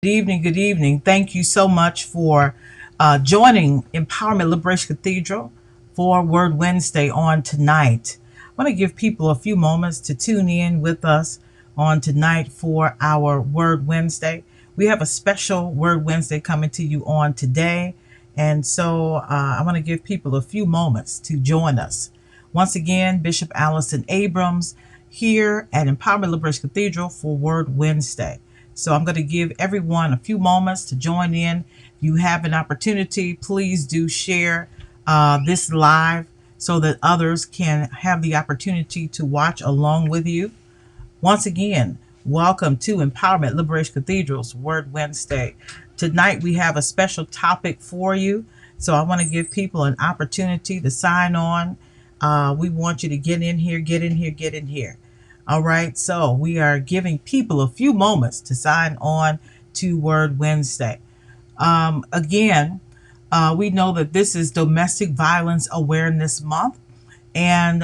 Good evening. Good evening. Thank you so much for joining Empowerment Liberation Cathedral for Word Wednesday on tonight. I want to give people a few moments to tune in with us on tonight for our Word Wednesday. We have a special Word Wednesday coming to you on today. And so I want to give people a few moments to join us. Once again, Bishop Allison Abrams here at Empowerment Liberation Cathedral for Word Wednesday. So I'm going to give everyone a few moments to join in. If you have an opportunity, please do share this live so that others can have the opportunity to watch along with you. Once again, welcome to Empowerment Liberation Cathedral's Word Wednesday. Tonight we have a special topic for you. So I want to give people an opportunity to sign on. We want you to get in here, get in here, get in here. All right, so we are giving people a few moments to sign on to Word Wednesday. Again, we know that this is Domestic Violence Awareness Month, and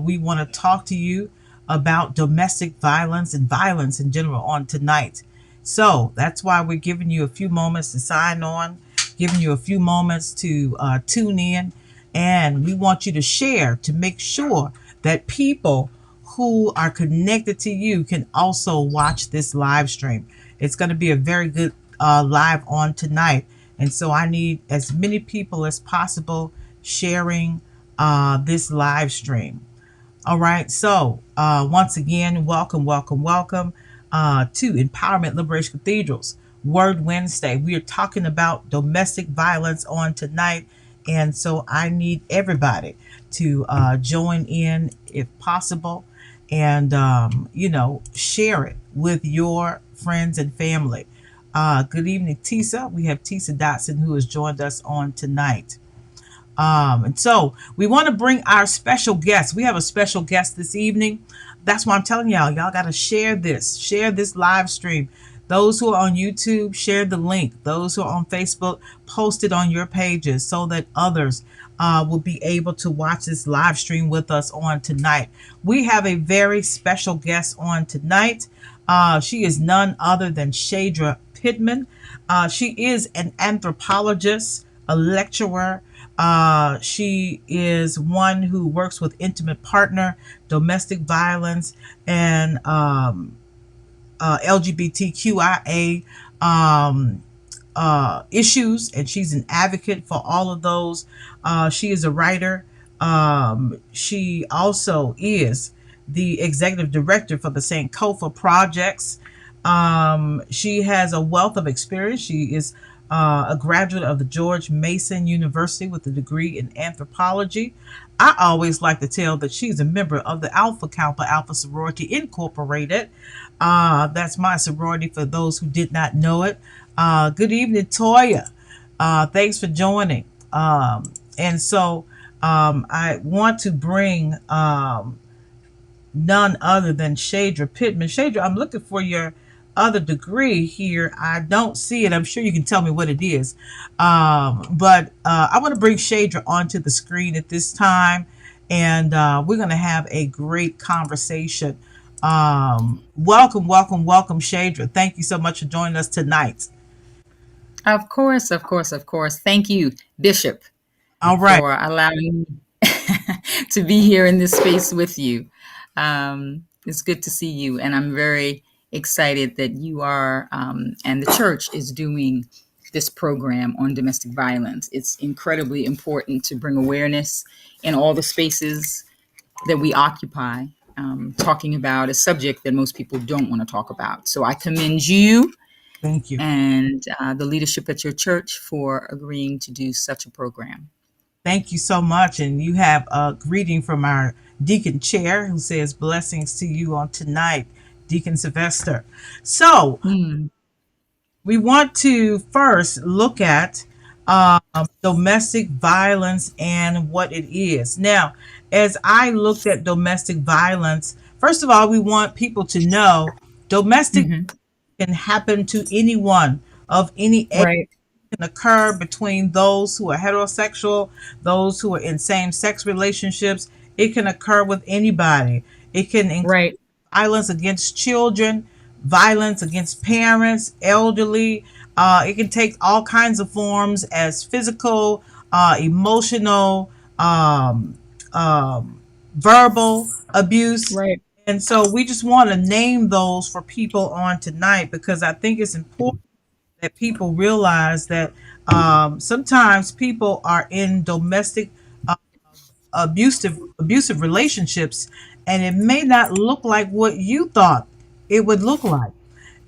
we want to talk to you about domestic violence and violence in general on tonight. So that's why we're giving you a few moments to sign on, giving you a few moments to tune in, and we want you to share to make sure that people who are connected to you can also watch this live stream. It's going to be a very good live on tonight. And so I need as many people as possible sharing this live stream. All right. So once again, welcome, welcome, welcome to Empowerment Liberation Cathedral's Word Wednesday. We are talking about domestic violence on tonight. And so I need everybody to join in if possible and, share it with your friends and family. Good evening, Tisa. We have Tisa Dotson who has joined us on tonight. And so we want to bring our special guest. We have a special guest this evening. That's why I'm telling y'all got to share this live stream. Those who are on YouTube, share the link. Those who are on Facebook, post it on your pages so that others will be able to watch this live stream with us on tonight. We have a very special guest on tonight. She is none other than Shadra Pittman. She is an anthropologist, a lecturer. She is one who works with intimate partner, domestic violence, and LGBTQIA issues, and she's an advocate for all of those. She is a writer. She also is the executive director for the Sankofa projects. She has a wealth of experience. She is a graduate of the George Mason University with a degree in anthropology. I always like to tell that she's a member of the Alpha Kappa Alpha Sorority Incorporated. That's my sorority for those who did not know it. Good evening, Toya. Thanks for joining. And so I want to bring none other than Shadra Pittman. Shadra, I'm looking for your other degree here. I don't see it. I'm sure you can tell me what it is. But I want to bring Shadra onto the screen at this time, and we're going to have a great conversation. Welcome, welcome, welcome, Shadra. Thank you so much for joining us tonight. Of course, of course, of course. Thank you, Bishop, All right. for allowing me to be here in this space with you. It's good to see you, and I'm very excited that you are and the church is doing this program on domestic violence. It's incredibly important to bring awareness in all the spaces that we occupy, talking about a subject that most people don't want to talk about. So I commend you Thank you. and the leadership at your church for agreeing to do such a program. Thank you so much. And you have a greeting from our deacon chair who says blessings to you on tonight, Deacon Sylvester. So Hmm. we want to first look at domestic violence and what it is. Now, as I looked at domestic violence, first of all, we want people to know domestic Hmm. can happen to anyone of any age. Right. Can occur between those who are heterosexual, those who are in same-sex relationships. It can occur with anybody. It can include Right. violence against children, violence against parents, elderly. It can take all kinds of forms as physical, emotional, um, verbal abuse. Right. And so we just want to name those for people on tonight because I think it's important that people realize that sometimes people are in domestic abusive relationships, and it may not look like what you thought it would look like.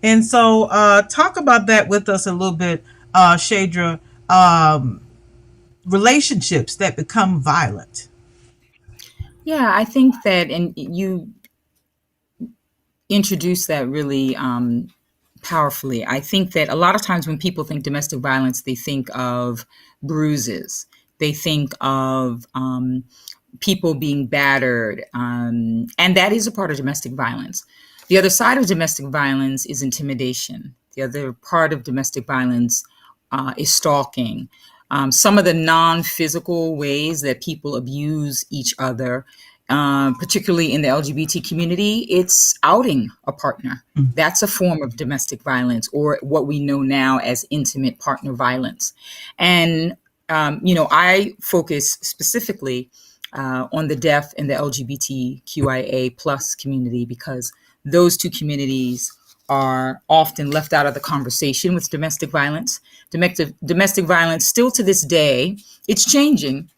And so, talk about that with us a little bit, Shadra. Relationships that become violent. Yeah, I think that, and you introduced that really powerfully. I think that a lot of times when people think domestic violence, they think of bruises, they think of people being battered, and that is a part of domestic violence. The other side of domestic violence is intimidation. The other part of domestic violence is stalking. Some of the non-physical ways that people abuse each other, particularly in the LGBT community, it's outing a partner. That's a form of domestic violence, or what we know now as intimate partner violence. And I focus specifically on the deaf and the LGBTQIA plus community because those two communities are often left out of the conversation with domestic violence. Domestic violence, still to this day, it's changing,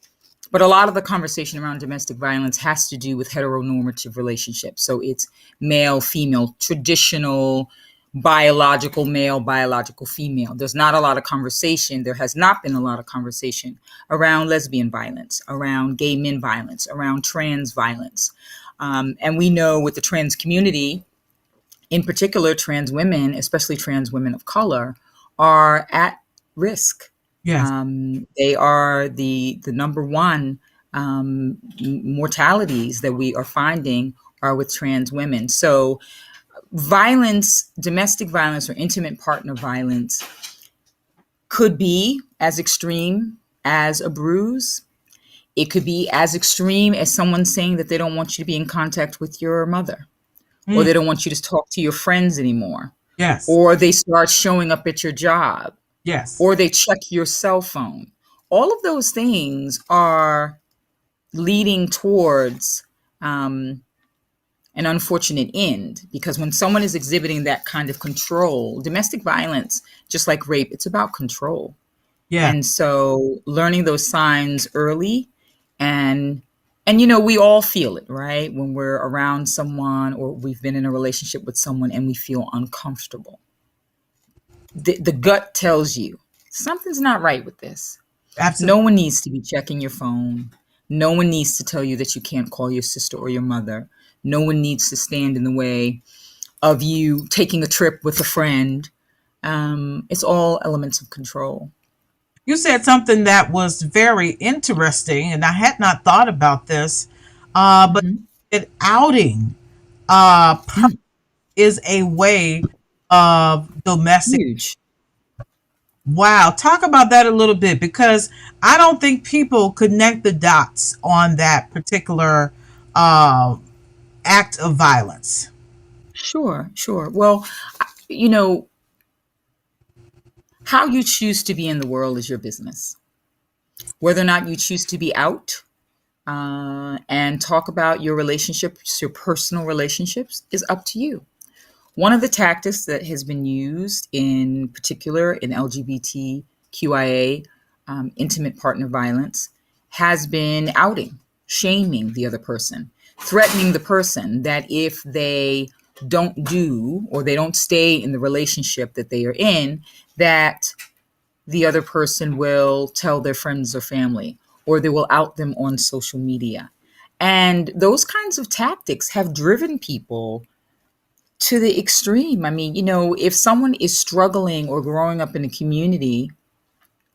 but a lot of the conversation around domestic violence has to do with heteronormative relationships. So it's male, female, traditional, biological male, biological female. There's not a lot of conversation. There has not been a lot of conversation around lesbian violence, around gay men violence, around trans violence. And we know with the trans community, in particular, trans women, especially trans women of color, are at risk. Yes. They are the number one mortalities that we are finding are with trans women. So violence, domestic violence or intimate partner violence could be as extreme as a bruise. It could be as extreme as someone saying that they don't want you to be in contact with your mother, or Mm, they don't want you to talk to your friends anymore, yes. or they start showing up at your job, Yes. or they check your cell phone. All of those things are leading towards an unfortunate end, because when someone is exhibiting that kind of control, domestic violence, just like rape, it's about control. Yeah. And so learning those signs early, and we all feel it, right? When we're around someone or we've been in a relationship with someone and we feel uncomfortable. The gut tells you something's not right with this. No Absolutely. one needs to be checking your phone. No one needs to tell you that you can't call your sister or your mother. No one needs to stand in the way of you taking a trip with a friend. It's all elements of control. You said something that was very interesting, and I had not thought about this. But Mhm. it outing Mm, is a way of domestic. huge. Wow, talk about that a little bit because I don't think people connect the dots on that particular uh, act of violence. Sure, sure. Well, you know, how you choose to be in the world is your business. Whether or not you choose to be out and talk about your relationships, your personal relationships, is up to you. One of the tactics that has been used in particular in LGBTQIA intimate partner violence has been outing, shaming the other person, threatening the person that if they don't do or they don't stay in the relationship that they are in, that the other person will tell their friends or family, or they will out them on social media. And those kinds of tactics have driven people to the extreme. I mean, if someone is struggling or growing up in a community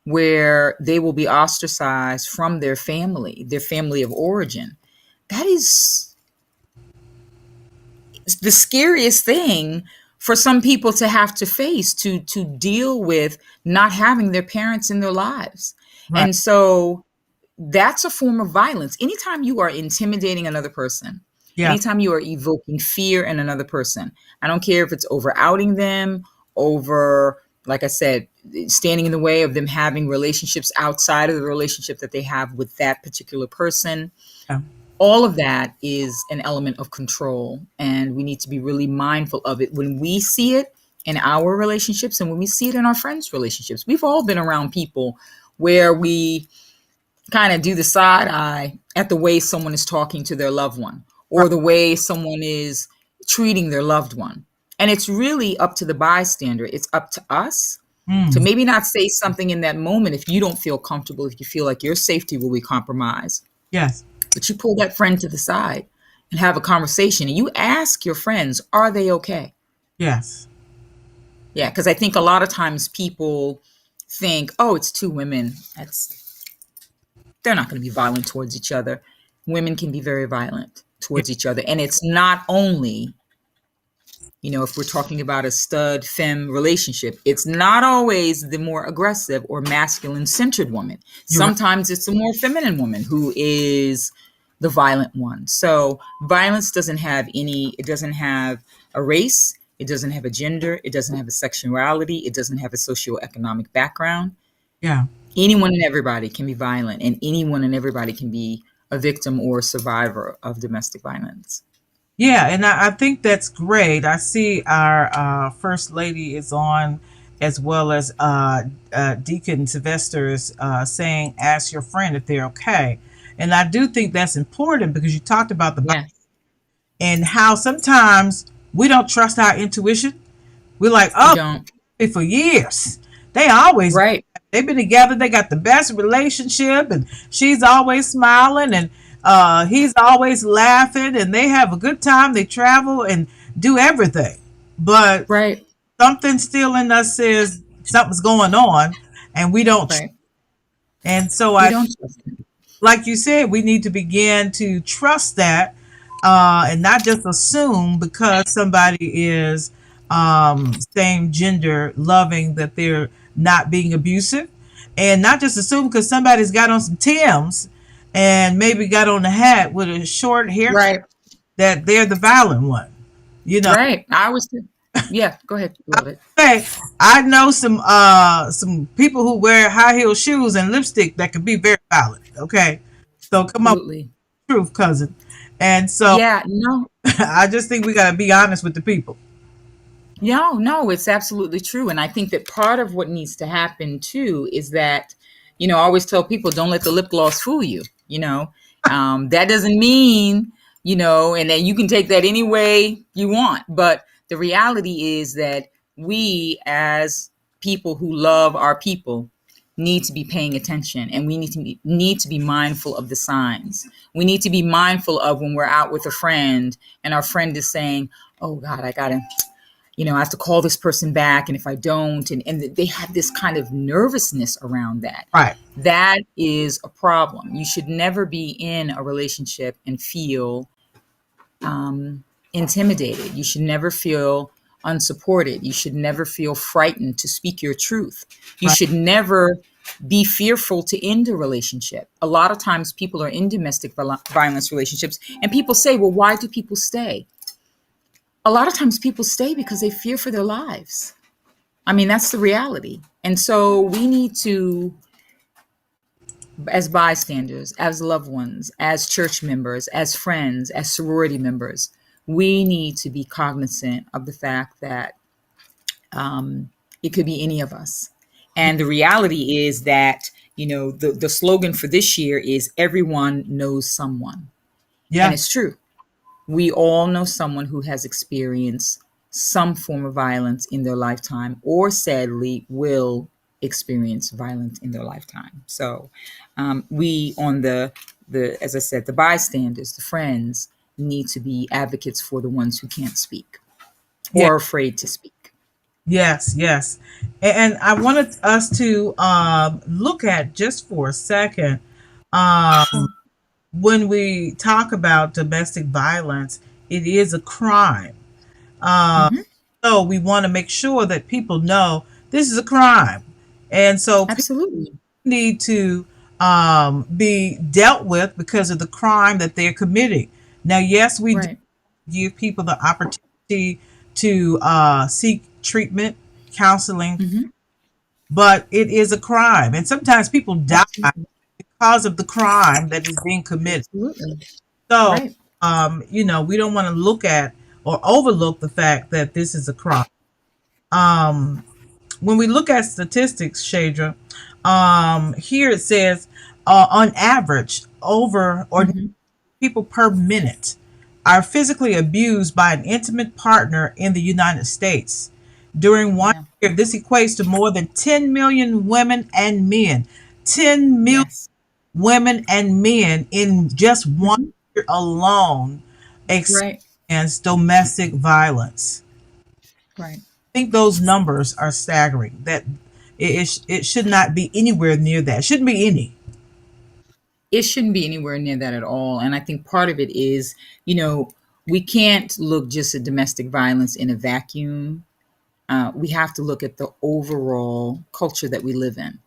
where they will be ostracized from their family of origin, that is the scariest thing for some people to have to face, to deal with not having their parents in their lives. Right. And so that's a form of violence. Anytime you are intimidating another person, Yeah. Anytime you are evoking fear in another person, I don't care if it's over outing them, over, like I said, standing in the way of them having relationships outside of the relationship that they have with that particular person. Yeah. All of that is an element of control, and we need to be really mindful of it when we see it in our relationships and when we see it in our friends' relationships. We've all been around people where we kind of do the side eye at the way someone is talking to their loved one Right. or the way someone is treating their loved one. And it's really up to the bystander. It's up to us to Mm. maybe not say something in that moment if you don't feel comfortable, if you feel like your safety will be compromised. Yes. But you pull that friend to the side and have a conversation and you ask your friends, are they okay? Yes. Yeah, because I think a lot of times people think, oh, it's two women. They're not going to be violent towards each other. Women can be very violent Yeah. towards each other. And it's not only, if we're talking about a stud femme relationship, it's not always the more aggressive or masculine centered woman. You're right. Sometimes it's a more feminine woman who is the violent one. So violence it doesn't have a race, it doesn't have a gender, it doesn't have a sexuality, it doesn't have a socioeconomic background. Yeah. Anyone and everybody can be violent, and anyone and everybody can be a victim or a survivor of domestic violence. Yeah, and I think that's great. I see our first lady is on, as well as Deacon Sylvester is saying, "Ask your friend if they're okay." And I do think that's important because you talked about the Yeah, and how sometimes we don't trust our intuition. We're like, we "Oh, don't. for years, they always Right, they've been together. They got the best relationship, and she's always smiling, and he's always laughing, and they have a good time. They travel and do everything, but right, something still in us says something's going on, and we don't. right. And so We I, don't trust them. like you said, we need to begin to trust that, and not just assume because somebody is same gender loving that they're not being abusive, and not just assume because somebody's got on some Tims and maybe got on a hat with a short haircut Right, that they're the violent one. You know, right. Yeah, go ahead, beloved. hey, I know some people who wear high heel shoes and lipstick that can be very violent. Okay, so come up Absolutely. with the truth, cousin. And so Yeah, no, I just think we got to be honest with the people. no, no, it's absolutely true. And I think that part of what needs to happen too is that, I always tell people, don't let the lip gloss fool you. That doesn't mean, and then you can take that any way you want. But the reality is that we, as people who love our people, need to be paying attention, and we need to be mindful of the signs. We need to be mindful of when we're out with a friend and our friend is saying, oh God, I have to call this person back. And if I don't, and they have this kind of nervousness around that. Right, That is a problem. You should never be in a relationship and feel intimidated. You should never feel unsupported. You should never feel frightened to speak your truth. You right. should never be fearful to end a relationship. A lot of times people are in domestic violence relationships and people say, well, why do people stay? A lot of times people stay because they fear for their lives. I mean, that's the reality. And so we need to, as bystanders, as loved ones, as church members, as friends, as sorority members, we need to be cognizant of the fact that it could be any of us. And the reality is that, the slogan for this year is everyone knows someone. And Yeah, it's true. We all know someone who has experienced some form of violence in their lifetime or sadly will experience violence in their lifetime. So we on the as I said, the bystanders, the friends, need to be advocates for the ones who can't speak yeah, or are afraid to speak. yes, yes. And I wanted us to look at just for a second Sure. when we talk about domestic violence, it is a crime. Uh, Hmm. so we want to make sure that people know this is a crime. And so people Absolutely. need to be dealt with because of the crime that they're committing. Now, yes, we do Right. give people the opportunity to seek treatment, counseling, Hmm. but it is a crime. And sometimes people die Absolutely. because of the crime that is being committed. Absolutely. So, Right. we don't want to look at or overlook the fact that this is a crime. Um, when we look at statistics, Shadra, here it says on average, over or Hmm. people per minute are physically abused by an intimate partner in the United States. During one Yeah. year, this equates to more than 10 million women and men. 10 million Yes. women and men in just one Hmm. year alone Right. experience domestic violence. Right. I think those numbers are staggering. That it should not be anywhere near that. It shouldn't be any. It shouldn't be anywhere near that at all. And I think part of it is, you know, we can't look just at domestic violence in a vacuum. We have to look at the overall culture that we live in.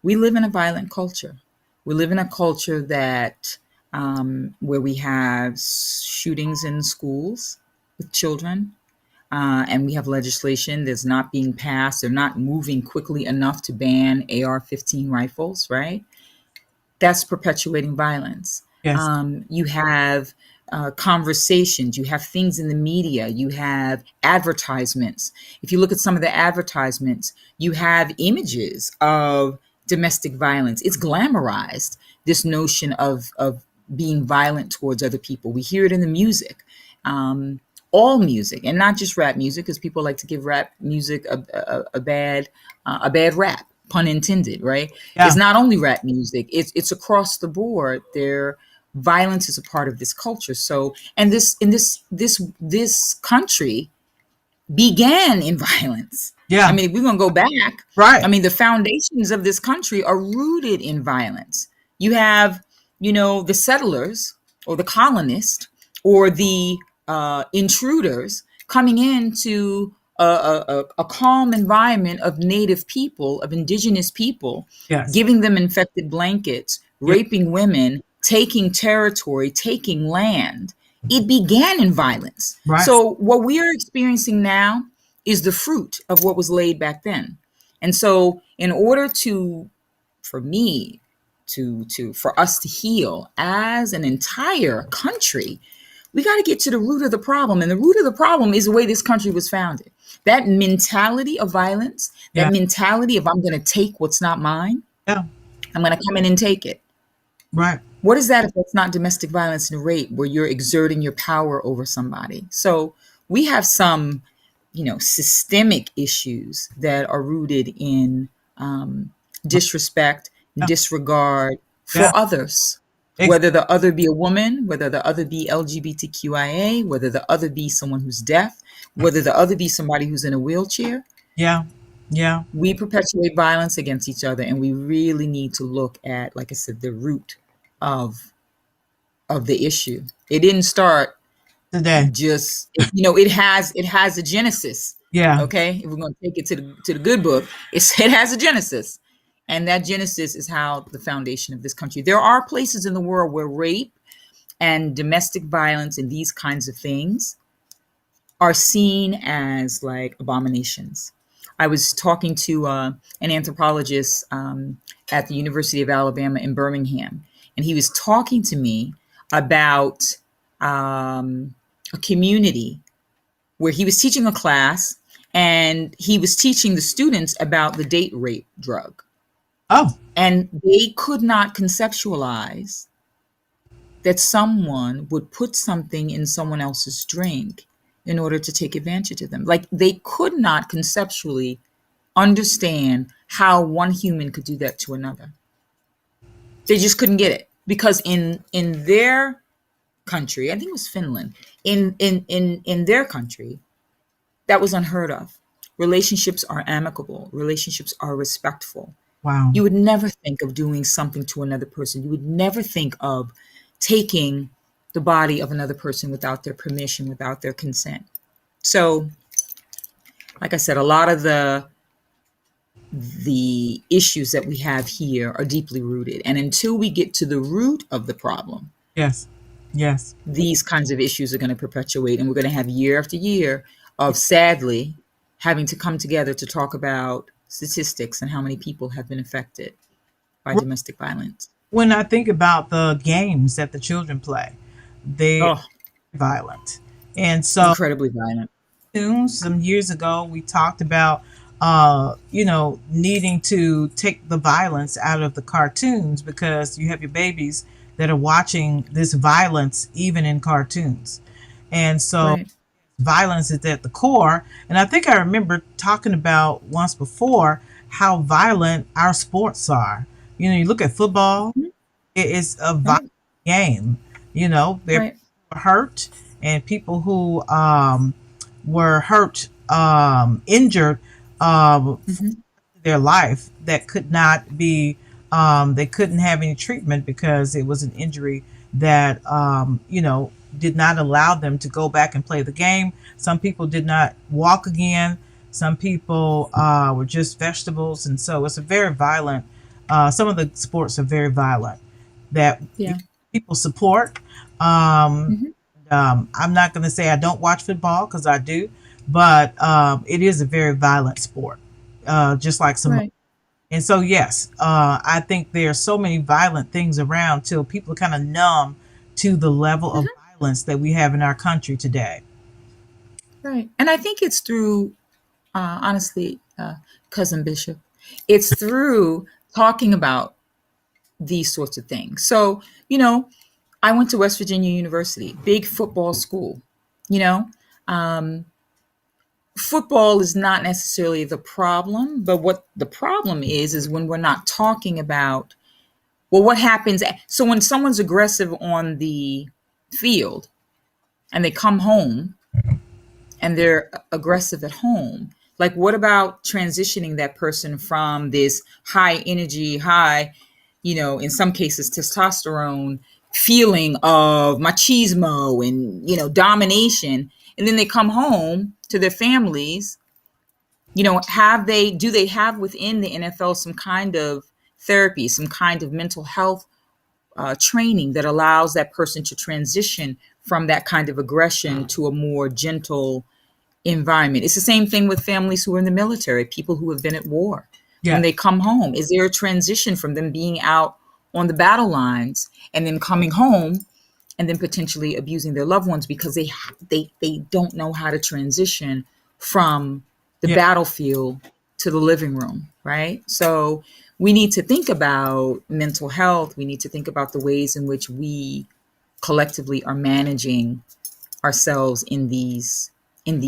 We live in a violent culture. We live in a culture that where we have shootings in schools with children, and we have legislation that's not being passed. They're not moving quickly enough to ban AR-15 rifles, right? That's perpetuating violence. Yes. You have conversations, you have things in the media, you have advertisements. If you look at some of the advertisements, you have images of domestic violence. It's glamorized, this notion of being violent towards other people. We hear it in the music. Um, all music, and not just rap music, because people like to give rap music a bad rap, pun intended, right? It's Yeah. not only rap music, it's across the board. There Violence is a part of this culture. So, and this country began in violence. I Yeah. mean, if we're going to go back, I Right. mean, the foundations of this country are rooted in violence. You have, you know, the settlers or the colonists or the intruders coming into a calm environment of native people, of indigenous people, Yes. giving them infected blankets, Yeah. raping women, taking territory, taking land. It began in violence. Right. So what we are experiencing now is the fruit of what was laid back then. And so in order to for me to for us to heal as an entire country, we got to get to the root of the problem. And the root of the problem is the way this country was founded. That mentality of violence, that Yeah. mentality of I'm going to take what's not mine, Yeah. I'm going to come in and take it. Right. What is that if it's not domestic violence and rape where you're exerting your power over somebody? So we have some, you know, systemic issues that are rooted in disrespect, Yeah. disregard Yeah. for others, Ex- whether the other be a woman, whether the other be LGBTQIA, whether the other be someone who's deaf, whether the other be somebody who's in a wheelchair. yeah. Yeah. We perpetuate violence against each other, and we really need to look at, like I said, the root of the issue. It didn't start Today. just, you know, it has a genesis. Yeah. Okay, if we're going to take it to the good book, it has a genesis, and that genesis is how the foundation of this country. There are places in the world where rape and domestic violence and these kinds of things are seen as like abominations. I was talking to an anthropologist at the University of Alabama in Birmingham, and he was talking to me about a community where he was teaching a class and he was teaching the students about the date rape drug. Oh. And they could not conceptualize that someone would put something in someone else's drink in order to take advantage of them. Like they could not conceptually understand how one human could do that to another. They just couldn't get it because in their country, I think it was Finland, in their country, that was unheard of. Relationships are amicable. Relationships are respectful. Wow. You would never think of doing something to another person. You would never think of taking the body of another person without their permission, without their consent. So, like I said, a lot of the issues that we have here are deeply rooted. And until we get to the root of the problem, Yes. Yes. these kinds of issues are going to perpetuate, and we're going to have year after year of sadly having to come together to talk about statistics and how many people have been affected by domestic violence. When I think about the games that the children play, they're Oh, violent. And so incredibly violent. some years ago we talked about needing to take the violence out of the cartoons because you have your babies that are watching this violence even in cartoons. And so Right. violence is at the core. And I think I remember talking about once before how violent our sports are. You look at football, Mhm. it is a violent Right. game. There are Right. people who are hurt and people who were hurt, injured, Hmm. their life that could not be, they couldn't have any treatment because it was an injury that, did not allow them to go back and play the game. Some people did not walk again. Some people were just vegetables. And so it's a very violent, some of the sports are very violent that Yeah. people support. Um, Hmm. I'm not going to say I don't watch football because I do, but it is a very violent sport, just like some. Right. And so, yes, I think there are so many violent things around till people are kind of numb to the level of Hmm. violence that we have in our country today. Right. And I think it's through, honestly, cousin Bishop, it's through talking about these sorts of things. So, I went to West Virginia University, big football school. You know, um, football is not necessarily the problem, but what the problem is when we're not talking about, well, what happens. So when someone's aggressive on the field and they come home and they're aggressive at home, like what about transitioning that person from this high energy, high, in some cases testosterone feeling of machismo and domination, and then they come home to their families. Have they do they have within the NFL some kind of therapy, some kind of mental health training that allows that person to transition from that kind of aggression to a more gentle environment? It's the same thing with families who are in the military, people who have been at war. When Yeah, they come home, is there a transition from them being out on the battle lines and then coming home and then potentially abusing their loved ones because they don't know how to transition from the yeah, battlefield to the living room, right? So we need to think about mental health. We need to think about the ways in which we collectively are managing ourselves in these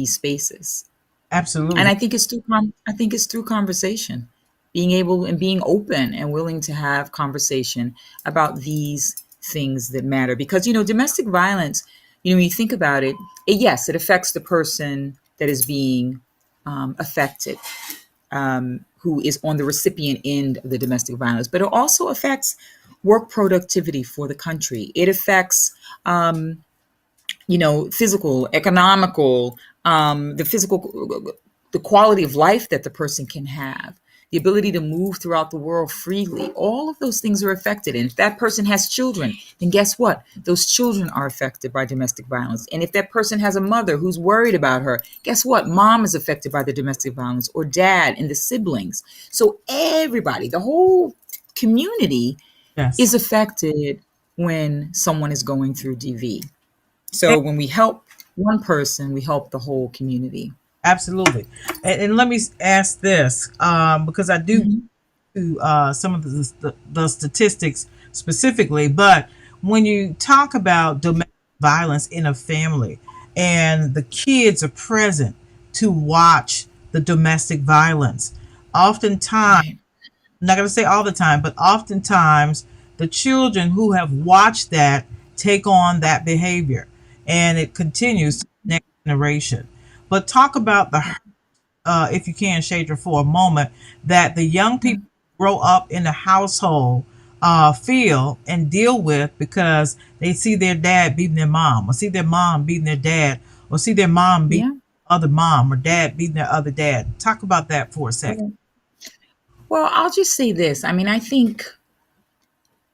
spaces. And absolutely. I think it's through conversation, being able and being open and willing to have conversation about these things that matter. Because domestic violence, when you think about it, yes, it affects the person that is being affected, who is on the recipient end of the domestic violence, but it also affects work productivity for the country. It affects physical, economical, the quality of life that the person can have, the ability to move throughout the world freely. All of those things are affected. And if that person has children, then guess what? Those children are affected by domestic violence. And if that person has a mother who's worried about her, guess what? Mom is affected by the domestic violence, or dad and the siblings. So everybody, the whole community Yes. is affected when someone is going through DV. Eh, So when we help one person, we help the whole community. Absolutely. And let me ask this, because I do Mhm. to some of the statistics specifically, but when you talk about domestic violence in a family and the kids are present to watch the domestic violence, oftentimes, Right. I'm not going to say all the time, but oftentimes the children who have watched that take on that behavior and it continues to the next generation. But talk about the, if you can, Shadra, for a moment, that the young Yeah. people grow up in the household feel and deal with because they see their dad beating their mom, or see their mom beating their dad, or see their mom beating Yeah. other mom, or dad beating their other dad. Talk about that for a second. Right. Well, I'll just say this. I mean, I think,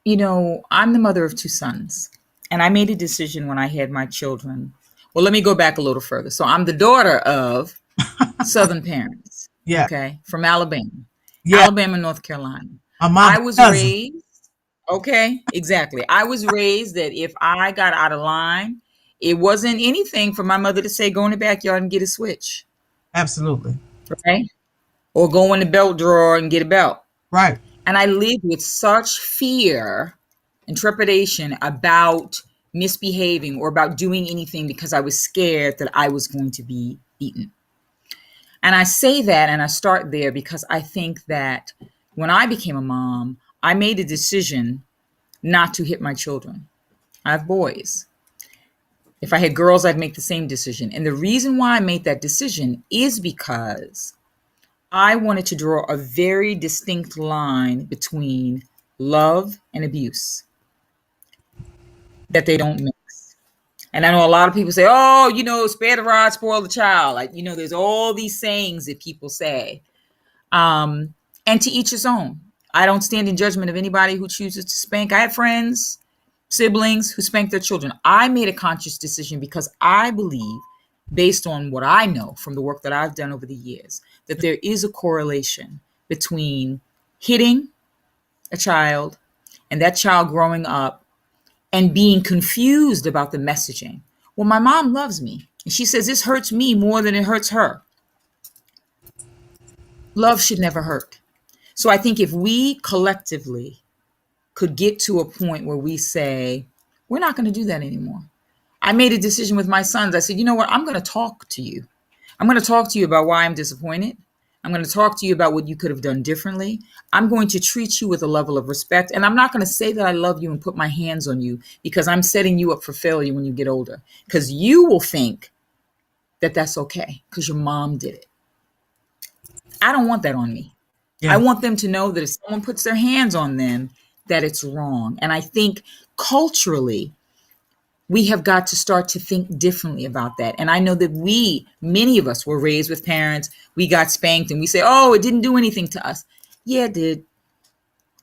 I'm the mother of two sons. And I made a decision when I had my children. Well, let me go back a little further. So I'm the daughter of Southern parents, Yeah. okay, from Alabama, Yeah. Alabama, North Carolina. My I was cousin. raised, okay, exactly. I was raised that if I got out of line, it wasn't anything for my mother to say, go in the backyard and get a switch, Absolutely. right? Or go in the belt drawer and get a belt. Right. And I lived with such fear and trepidation about misbehaving or about doing anything because I was scared that I was going to be beaten. And I say that and I start there because I think that when I became a mom, I made a decision not to hit my children. I have boys. If I had girls, I'd make the same decision. And the reason why I made that decision is because I wanted to draw a very distinct line between love and abuse, that they don't mix. And I know a lot of people say, oh, spare the rod, spoil the child. Like, there's all these sayings that people say. And to each his own. I don't stand in judgment of anybody who chooses to spank. I have friends, siblings who spank their children. I made a conscious decision because I believe, based on what I know from the work that I've done over the years, that there is a correlation between hitting a child and that child growing up and being confused about the messaging. Well, my mom loves me, and she says this hurts me more than it hurts her. Love should never hurt. So I think if we collectively could get to a point where we say, we're not going to do that anymore. I made a decision with my sons. I said, you know what? I'm going to talk to you. I'm going to talk to you about why I'm disappointed. I'm going to talk to you about what you could have done differently. I'm going to treat you with a level of respect. And I'm not going to say that I love you and put my hands on you because I'm setting you up for failure when you get older. Because you will think that that's okay because your mom did it. I don't want that on me. I Yeah. want them to know that if someone puts their hands on them, that it's wrong. And I think culturally, we have got to start to think differently about that. And I know that many of us were raised with parents, we got spanked and we say, oh, it didn't do anything to us. Yeah, it did.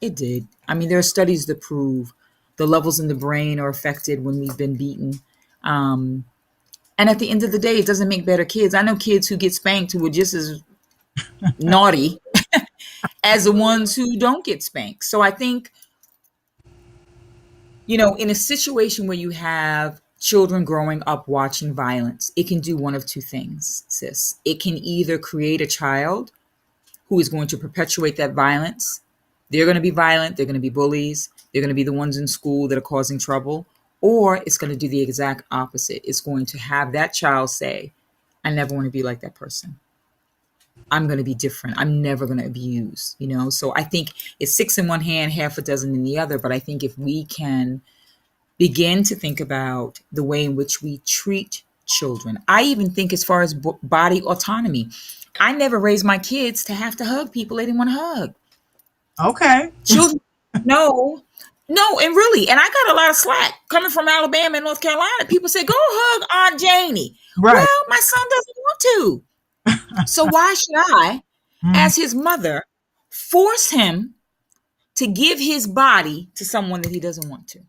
It did. I mean, there are studies that prove the levels in the brain are affected when we've been beaten. Um, and at the end of the day, it doesn't make better kids. I know kids who get spanked who were just as naughty as the ones who don't get spanked. So I think, in a situation where you have children growing up watching violence, it can do one of two things, sis. It can either create a child who is going to perpetuate that violence. They're going to be violent. They're going to be bullies. They're going to be the ones in school that are causing trouble. Or it's going to do the exact opposite. It's going to have that child say, I never want to be like that person. I'm going to be different. I'm never going to abuse. So I think it's six in one hand, half a dozen in the other. But I think if we can begin to think about the way in which we treat children, I even think as far as body autonomy, I never raised my kids to have to hug people they didn't want to hug. Okay. Children, no, no, and really, and I got a lot of slack coming from Alabama and North Carolina. People say, go hug Aunt Janie. Right. Well, my son doesn't want to. So why should I, Mm. as his mother, force him to give his body to someone that he doesn't want to?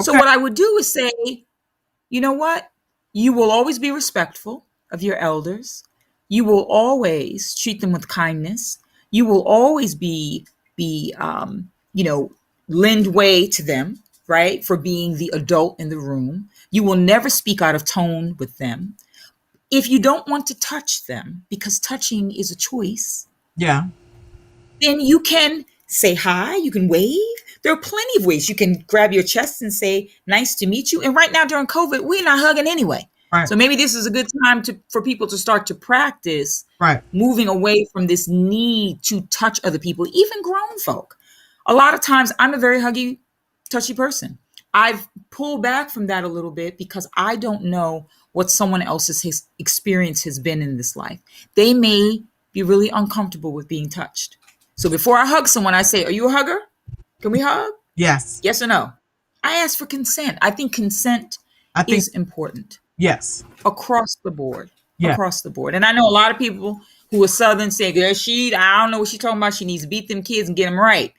So Okay. what I would do is say, you know what? You will always be respectful of your elders. You will always treat them with kindness. You will always be lend way to them, right? For being the adult in the room. You will never speak out of tone with them. If you don't want to touch them, because touching is a choice, Yeah. then you can say hi, you can wave. There are plenty of ways you can grab your chest and say, nice to meet you. And right now during COVID, we're not hugging anyway. Right. So maybe this is a good time for people to start to practice Right. moving away from this need to touch other people, even grown folk. A lot of times I'm a very huggy, touchy person. I've pulled back from that a little bit because I don't know what someone else's experience has been in this life. They may be really uncomfortable with being touched. So before I hug someone, I say, are you a hugger? Can we hug? Yes. Yes or no? I ask for consent. I think consent I think is important yes. across the board. Yeah. Across the board. And I know a lot of people who are Southern say, I don't know what she's talking about. She needs to beat them kids and get them right.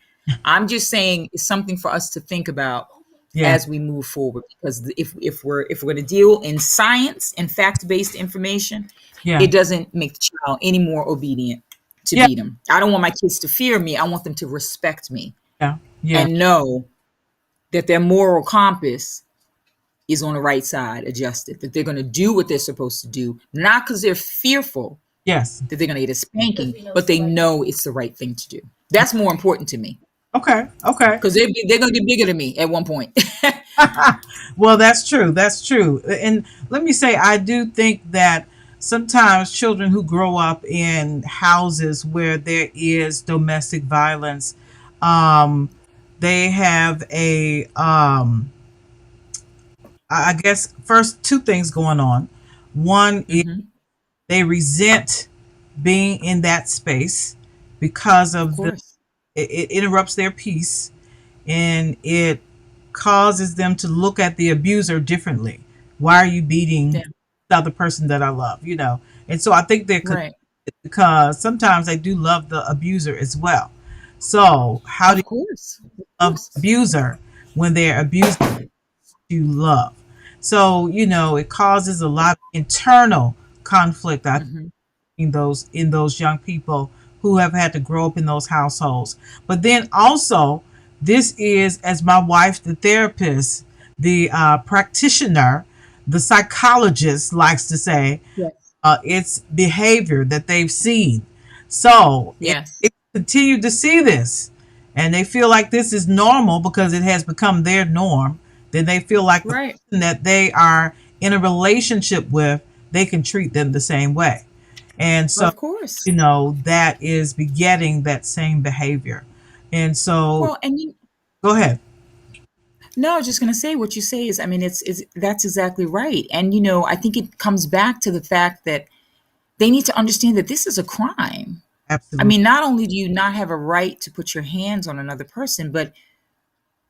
I'm just saying it's something for us to think about Yeah. as we move forward. Because if we're going to deal in science and fact-based information, Yeah. it doesn't make the child any more obedient to Yeah. beat them. I don't want my kids to fear me. I want them to respect me Yeah. Yeah. and know that their moral compass is on the right side, adjusted, that they're going to do what they're supposed to do, not because they're fearful Yes. that they're going to get a spanking, but they know it's the right thing to do. That's more important to me Okay. Okay. because they're going to get bigger than me at one point. Well, that's true. That's true. And let me say, I do think that sometimes children who grow up in houses where there is domestic violence, um, they have I guess, first two things going on. One is Hmm. they resent being in that space because Of of course. it interrupts their peace, and it causes them to look at the abuser differently. Why are you Yeah. beating the other person that I love? You know, and so I think they're connected Right. because sometimes they do love the abuser as well. So how do Of you course. Of love the course. abuser when they're abusing you love? So it causes a lot of internal conflict. I Hmm. in those young people who have had to grow up in those households. But then also, this is, as my wife, the therapist, the practitioner, the psychologist likes to say, Yes. it's behavior that they've seen. So if Yes. they continue to see this and they feel like this is normal because it has become their norm, then they feel like the Right. person that they are in a relationship with, they can treat them the same way. And so, Of course. that is begetting that same behavior. And so, Well, and go ahead. no, I was just going to say what you say is, I mean, it's that's exactly right. And I think it comes back to the fact that they need to understand that this is a crime. I Absolutely. mean, not only do you not have a right to put your hands on another person, but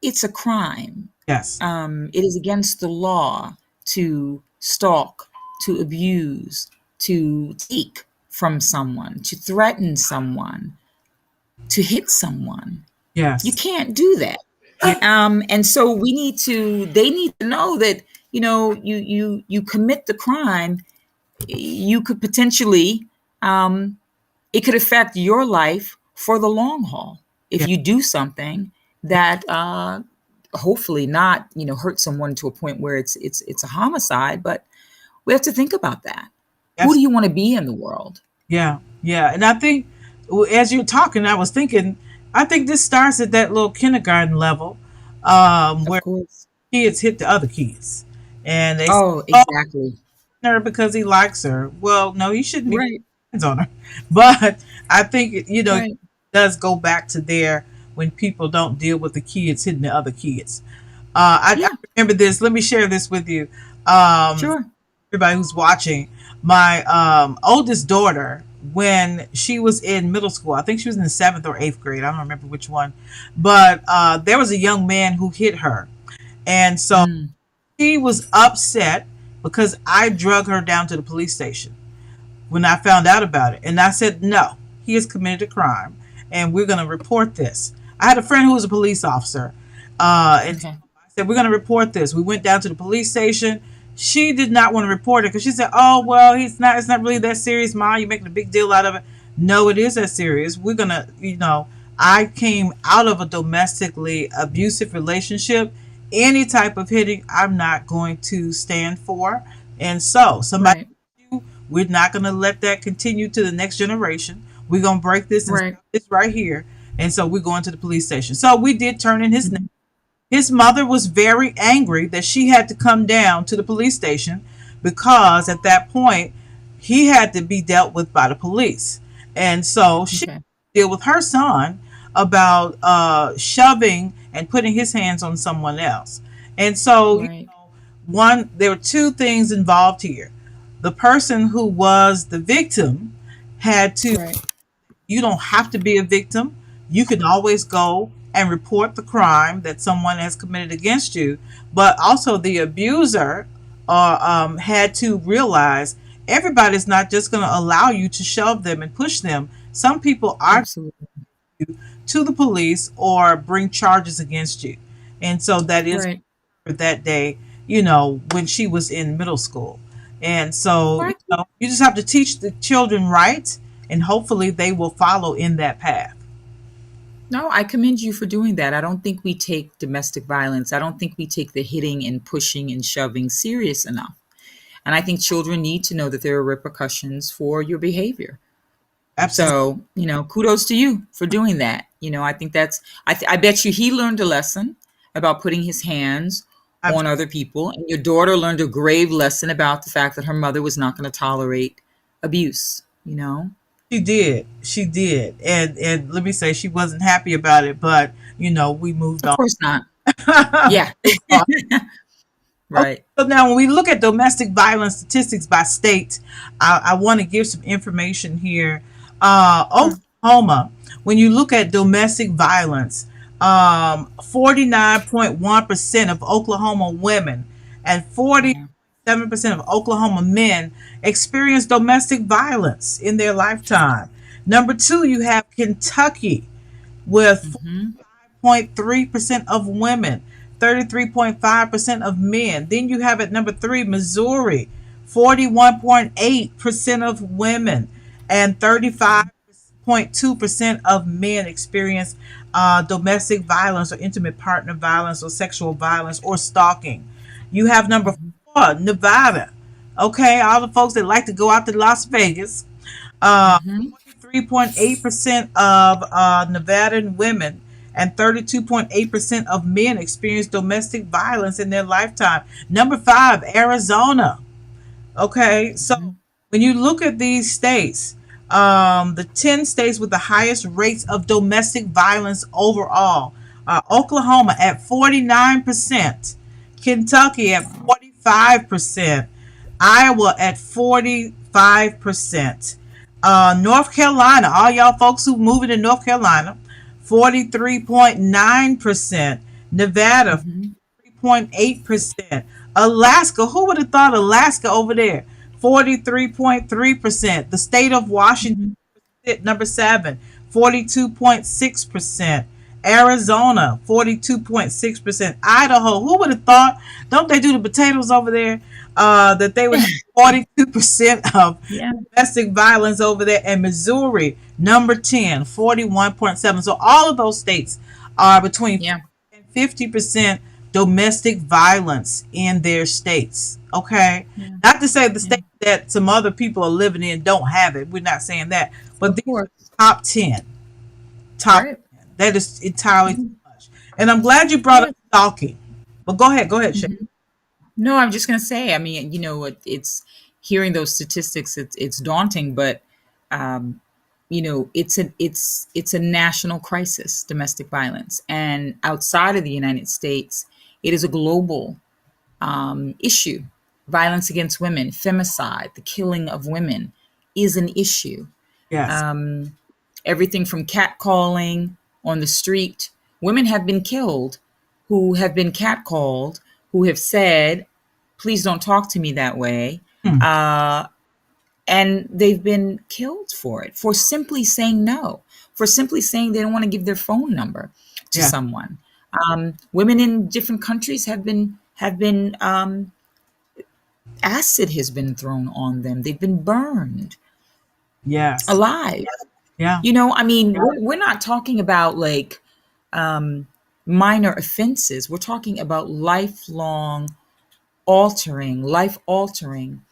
it's a crime. Yes. It is against the law to stalk, to abuse, to take from someone, to threaten someone, to hit someone. You Yes. can't do that. Yeah. And so they need to know that, you commit the crime, you could potentially, um, it could affect your life for the long haul if Yeah. you do something that, hopefully not, hurt someone to a point where it's a homicide. But we have to think about that. Who Yes. do you want to be in the world? Yeah. Yeah. And I think, as you're talking, I was thinking, I think this starts at that little kindergarten level, Of where course. kids hit the other kids. And they say, Oh, oh, exactly. her because he likes her. Well, no, he shouldn't be putting Right. hands on her. But I think it Right. does go back to there when people don't deal with the kids hitting the other kids. I Yeah. remember this. Let me share this with you. Um, Sure. Everybody who's watching, my oldest daughter, when she was in middle school, I think she was in the seventh or eighth grade. I don't remember which one, but there was a young man who hit her, and so Mm. she was upset because I drug her down to the police station when I found out about it. And I said, no, he has committed a crime and we're going to report this. I had a friend who was a police officer. And so Okay. I said, we're going to report this. We went down to the police station. She did not want to report it because she said, oh, well, it's not really that serious, Ma. You're making a big deal out of it. No, it is that serious. We're going to, I came out of a domestically abusive relationship. Any type of hitting, I'm not going to stand for. And so somebody, Right. we're not going to let that continue to the next generation. We're going to break this and Right. stop this right here. And so we're going to the police station. So we did turn in his name. Mhm. His mother was very angry that she had to come down to the police station because at that point he had to be dealt with by the police. And so she Okay. deal with her son about shoving and putting his hands on someone else. And so, Right. there were two things involved here. The person who was the victim had to, Right. you don't have to be a victim. You can always go and report the crime that someone has committed against you. But also, the abuser had to realize everybody's not just going to allow you to shove them and push them. Some people are Absolutely. to the police or bring charges against you. And so that is Right. that day, when she was in middle school. And Well, so, you just have to teach the children right, and hopefully they will follow in that path. no, I commend you for doing that. I don't think we take domestic violence, I don't think we take the hitting and pushing and shoving serious enough. And I think children need to know that there are repercussions for your behavior. Absolutely. So, kudos to you for doing that. I think I bet you he learned a lesson about putting his hands on other people. And your daughter learned a grave lesson about the fact that her mother was not going to tolerate abuse. She did. She did. And let me say, she wasn't happy about it, but we moved Of on. course not. Yeah. Moved on. Okay, Right. so now when we look at domestic violence statistics by state, I want to give some information here. Sure. Oklahoma, when you look at domestic violence, 49.1% of Oklahoma women and Yeah. 47% of Oklahoma men experience domestic violence in their lifetime. Number two, you have Kentucky with Hmm. 0.3% of women, 33.5% of men. Then you have at number three, Missouri, 41.8% of women, and 35.2% of men experience domestic violence or intimate partner violence or sexual violence or stalking. You have number Hmm. four, Nevada. Okay, all the folks that like to go out to Las Vegas. Uh, Hmm. 43.8% of Nevadan women and 32.8% of men experience domestic violence in their lifetime. Number five, Arizona. Okay, so Hmm. when you look at these states, the 10 states with the highest rates of domestic violence overall, Oklahoma at 49%, Kentucky at Wow. 45%, Iowa at 45%, North Carolina, all y'all folks who moving to North Carolina, 43.9%, Nevada Hmm. 0.8%. Alaska, who would have thought Alaska over there? 43.3%. The state of Washington, Hmm. number seven, 42.6%. Arizona, 42.6%. Idaho, who would have thought? Don't they do the potatoes over there? That they would have 42% of Yeah. domestic violence over there. And Missouri, number 10, 41.7. So all of those states are between Yeah. 40 and 50% domestic violence in their states. Okay. Yeah. Not to say the Yeah. states that some other people are living in don't have it. We're not saying that. But Of these are course. the top 10. Top Right. 10. That is entirely too Yeah. much. And I'm glad you brought up Yeah. stalking. But go ahead. Go ahead, Shay. Mhm. No, I'm just going to say, I mean, it's hearing those statistics, it's daunting, but it's a national crisis, domestic violence, and outside of the United States, it is a global issue. Violence against women, femicide, the killing of women is an issue. Yes. Um, Everything from catcalling on the street. Women have been killed who have been catcalled, who have said, please don't talk to me that way. Hmm. Uh, and they've been killed for it, for simply saying no, for simply saying they don't want to give their phone number to Yeah. someone. Women in different countries have been acid has been thrown on them. They've been burned Yes. alive. Yeah. I mean, we're not talking about like um, minor offenses. We're talking about life altering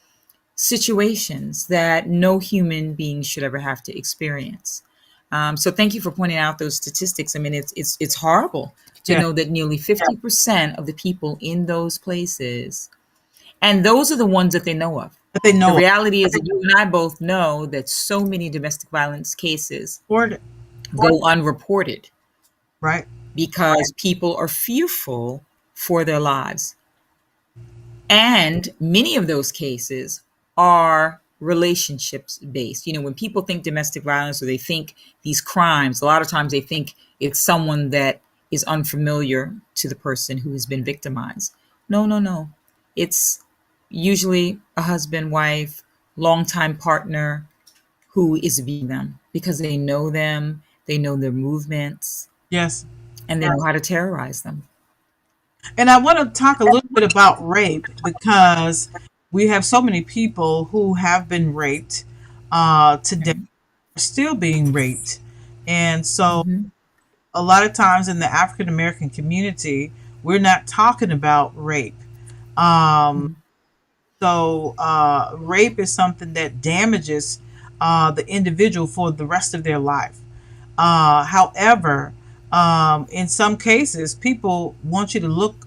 situations that no human being should ever have to experience. So thank you for pointing out those statistics. I mean, it's horrible to Yeah. know that nearly 50% of the people in those places, and those are the ones that they know of. That they The know reality is that you and I both know that so many domestic violence cases of. go unreported Right. because people are fearful for their lives. And many of those cases are relationships based. When people think domestic violence or they think these crimes, a lot of times they think it's someone that is unfamiliar to the person who has been victimized. No, no, no. It's usually a husband, wife, longtime partner who is abusing them because they know their movements, Yes. and they know how to terrorize them. And I want to talk a little bit about rape because we have so many people who have been raped today, Right. are still being raped. And so Hmm. a lot of times in the African American community, we're not talking about rape. Um, rape is something that damages the individual for the rest of their life. However, in some cases, people want you to look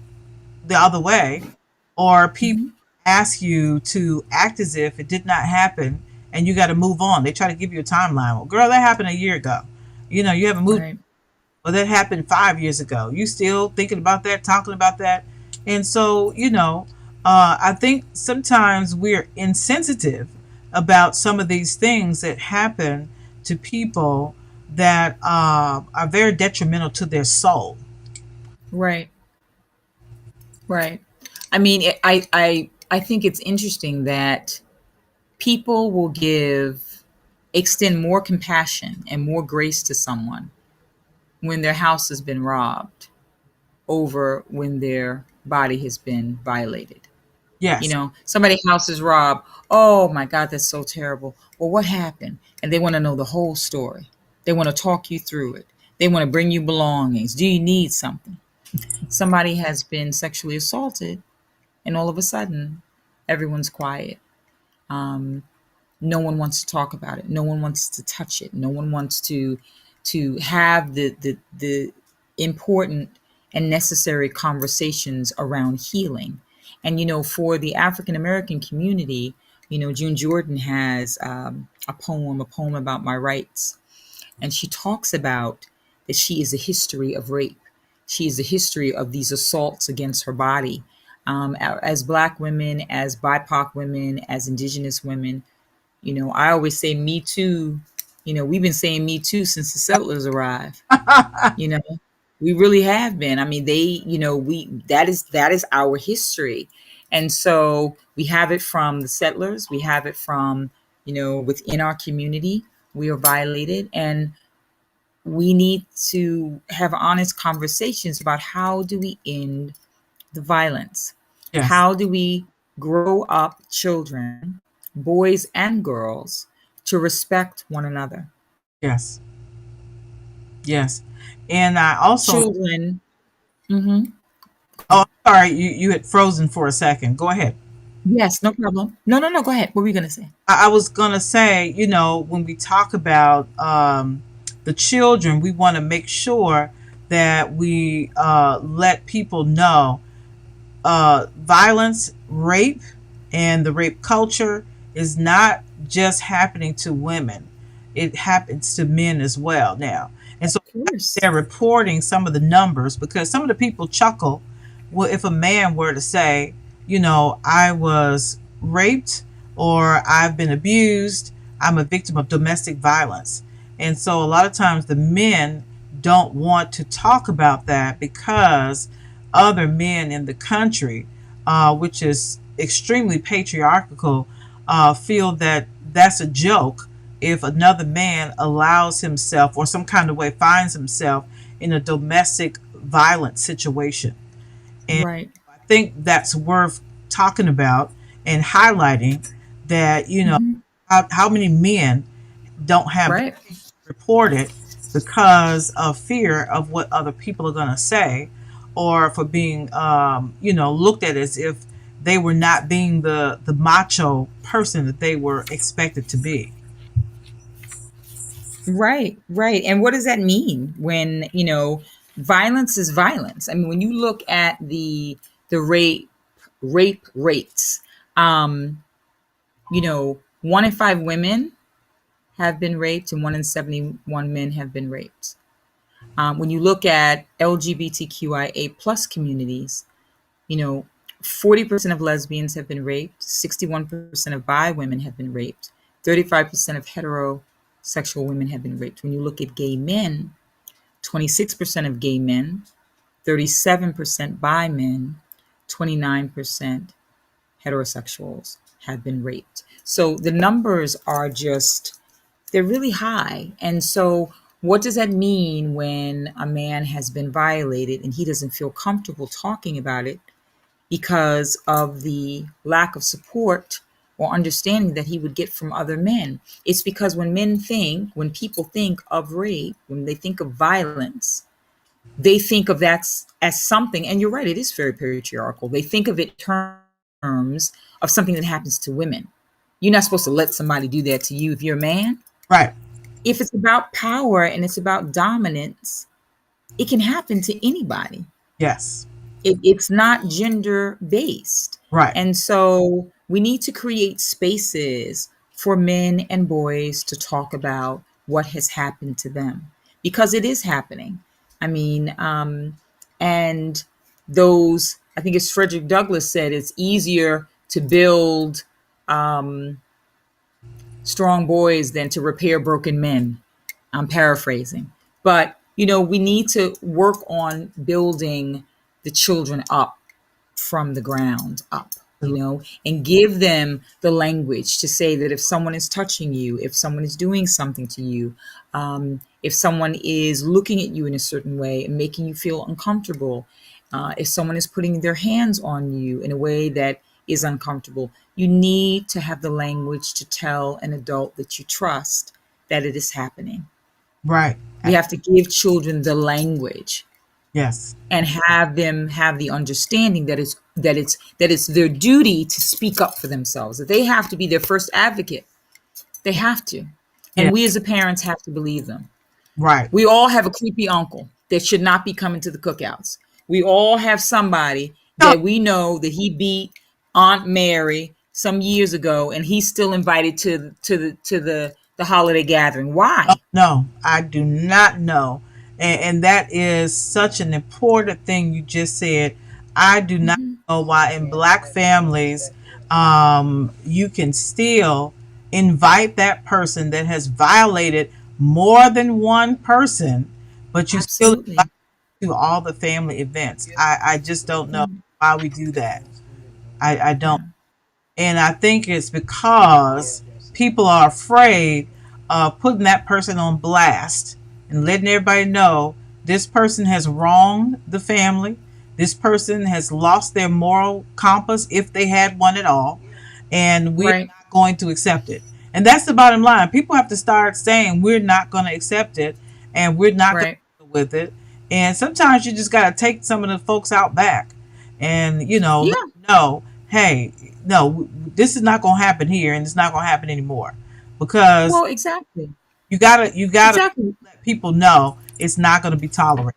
the other way, or people Hmm. ask you to act as if it did not happen and you got to move on. They try to give you a timeline. Well, girl, that happened a year ago. You know, you haven't moved. Right. Well, that happened 5 years ago. You still thinking about that, talking about that. And so, I think sometimes we're insensitive about some of these things that happen to people that are very detrimental to their soul. Right. Right. I mean, I think it's interesting that people will extend more compassion and more grace to someone when their house has been robbed over when their body has been violated. You Yes. know, somebody's house is robbed. Oh my God, that's so terrible. Well, what happened? And they want to know the whole story. They want to talk you through it. They want to bring you belongings. Do you need something? Somebody has been sexually assaulted, and all of a sudden, everyone's quiet. Um, no one wants to talk about it. No one wants to touch it. No one wants to have the important and necessary conversations around healing. And for the African American community, June Jordan has a poem about my rights, and she talks about that she is a history of rape. She is a history of these assaults against her body. As Black women, as BIPOC women, as Indigenous women, I always say me too. We've been saying me too since the settlers arrived. You know, we really have been. I mean, we that is our history. And so we have it from the settlers, we have it from, within our community, we are violated, and we need to have honest conversations about how do we end the violence? Yes. How do we grow up children, boys and girls, to respect one another? Yes. Yes. And I also, Children. Hmm. oh, sorry, you had frozen for a second. Go ahead. Yes, no problem. No, no, no. Go ahead. What were you gonna say? I was going to say, when we talk about the children, we want to make sure that we let people know violence, rape, and the rape culture is not just happening to women, it happens to men as well now. And Of so course. they're reporting some of the numbers because some of the people chuckle. Well, if a man were to say, I was raped or I've been abused, I'm a victim of domestic violence. And so a lot of times the men don't want to talk about that because other men in the country, which is extremely patriarchal, feel that that's a joke if another man allows himself or some kind of way finds himself in a domestic violent situation. And Right. I think that's worth talking about and highlighting that, Hmm. how many men don't have their Right. case reported because of fear of what other people are going to say, or for being, looked at as if they were not being the macho person that they were expected to be. Right. Right. And what does that mean when violence is violence? I mean, when you look at the rape rates, um, 1 in 5 women have been raped, and 1 in 71 men have been raped. When you look at LGBTQIA plus communities, you know, 40% of lesbians have been raped, 61% of bi women have been raped, 35% of heterosexual women have been raped. When you look at gay men, 26% of gay men, 37% bi men, 29% heterosexuals have been raped. So the numbers are just, they're really high. And so What does that mean when a man has been violated and he doesn't feel comfortable talking about it because of the lack of support or understanding that he would get from other men? It's because when people think of rape, when they think of violence, they think of that as something, and you're right, it is very patriarchal. They think of it in terms of something that happens to women. You're not supposed to let somebody do that to you if you're a man. Right. If it's about power and it's about dominance, it can happen to anybody. Yes. It's not gender based. Right. And so we need to create spaces for men and boys to talk about what has happened to them because it is happening. I mean, and those, I think as Frederick Douglass said, it's easier to build strong boys than to repair broken men. I'm paraphrasing. But, we need to work on building the children up from the ground up, and give them the language to say that if someone is touching you, if someone is doing something to you, if someone is looking at you in a certain way and making you feel uncomfortable, if someone is putting their hands on you in a way that is uncomfortable, you need to have the language to tell an adult that you trust that it is happening. Right. We have to give children the language Yes. and have them have the understanding that it's their duty to speak up for themselves, that they have to be their first advocate. They have to. Yeah. And we as the parents have to believe them. Right. We all have a creepy uncle that should not be coming to the cookouts. We all have somebody No. that we know that he beat Aunt Mary some years ago and he's still invited to the holiday gathering. Why? No, I do not know. And that is such an important thing you just said. I do not Mhm. know why in black families, you can still invite that person that has violated more than one person, but you still invite Absolutely. to all the family events. I just don't know Mm, why we do that. I don't. yeah. And I think it's because people are afraid of putting that person on blast and letting everybody know this person has wronged the family. This person has lost their moral compass, if they had one at all. And we're Right. not going to accept it. And that's the bottom line. People have to start saying, we're not going to accept it and we're not going Right. to deal with it. And sometimes you just got to take some of the folks out back and, let Yeah. them know, hey, no, this is not going to happen here and it's not going to happen anymore, because Well, exactly. you gotta Exactly. let people know it's not going to be tolerated.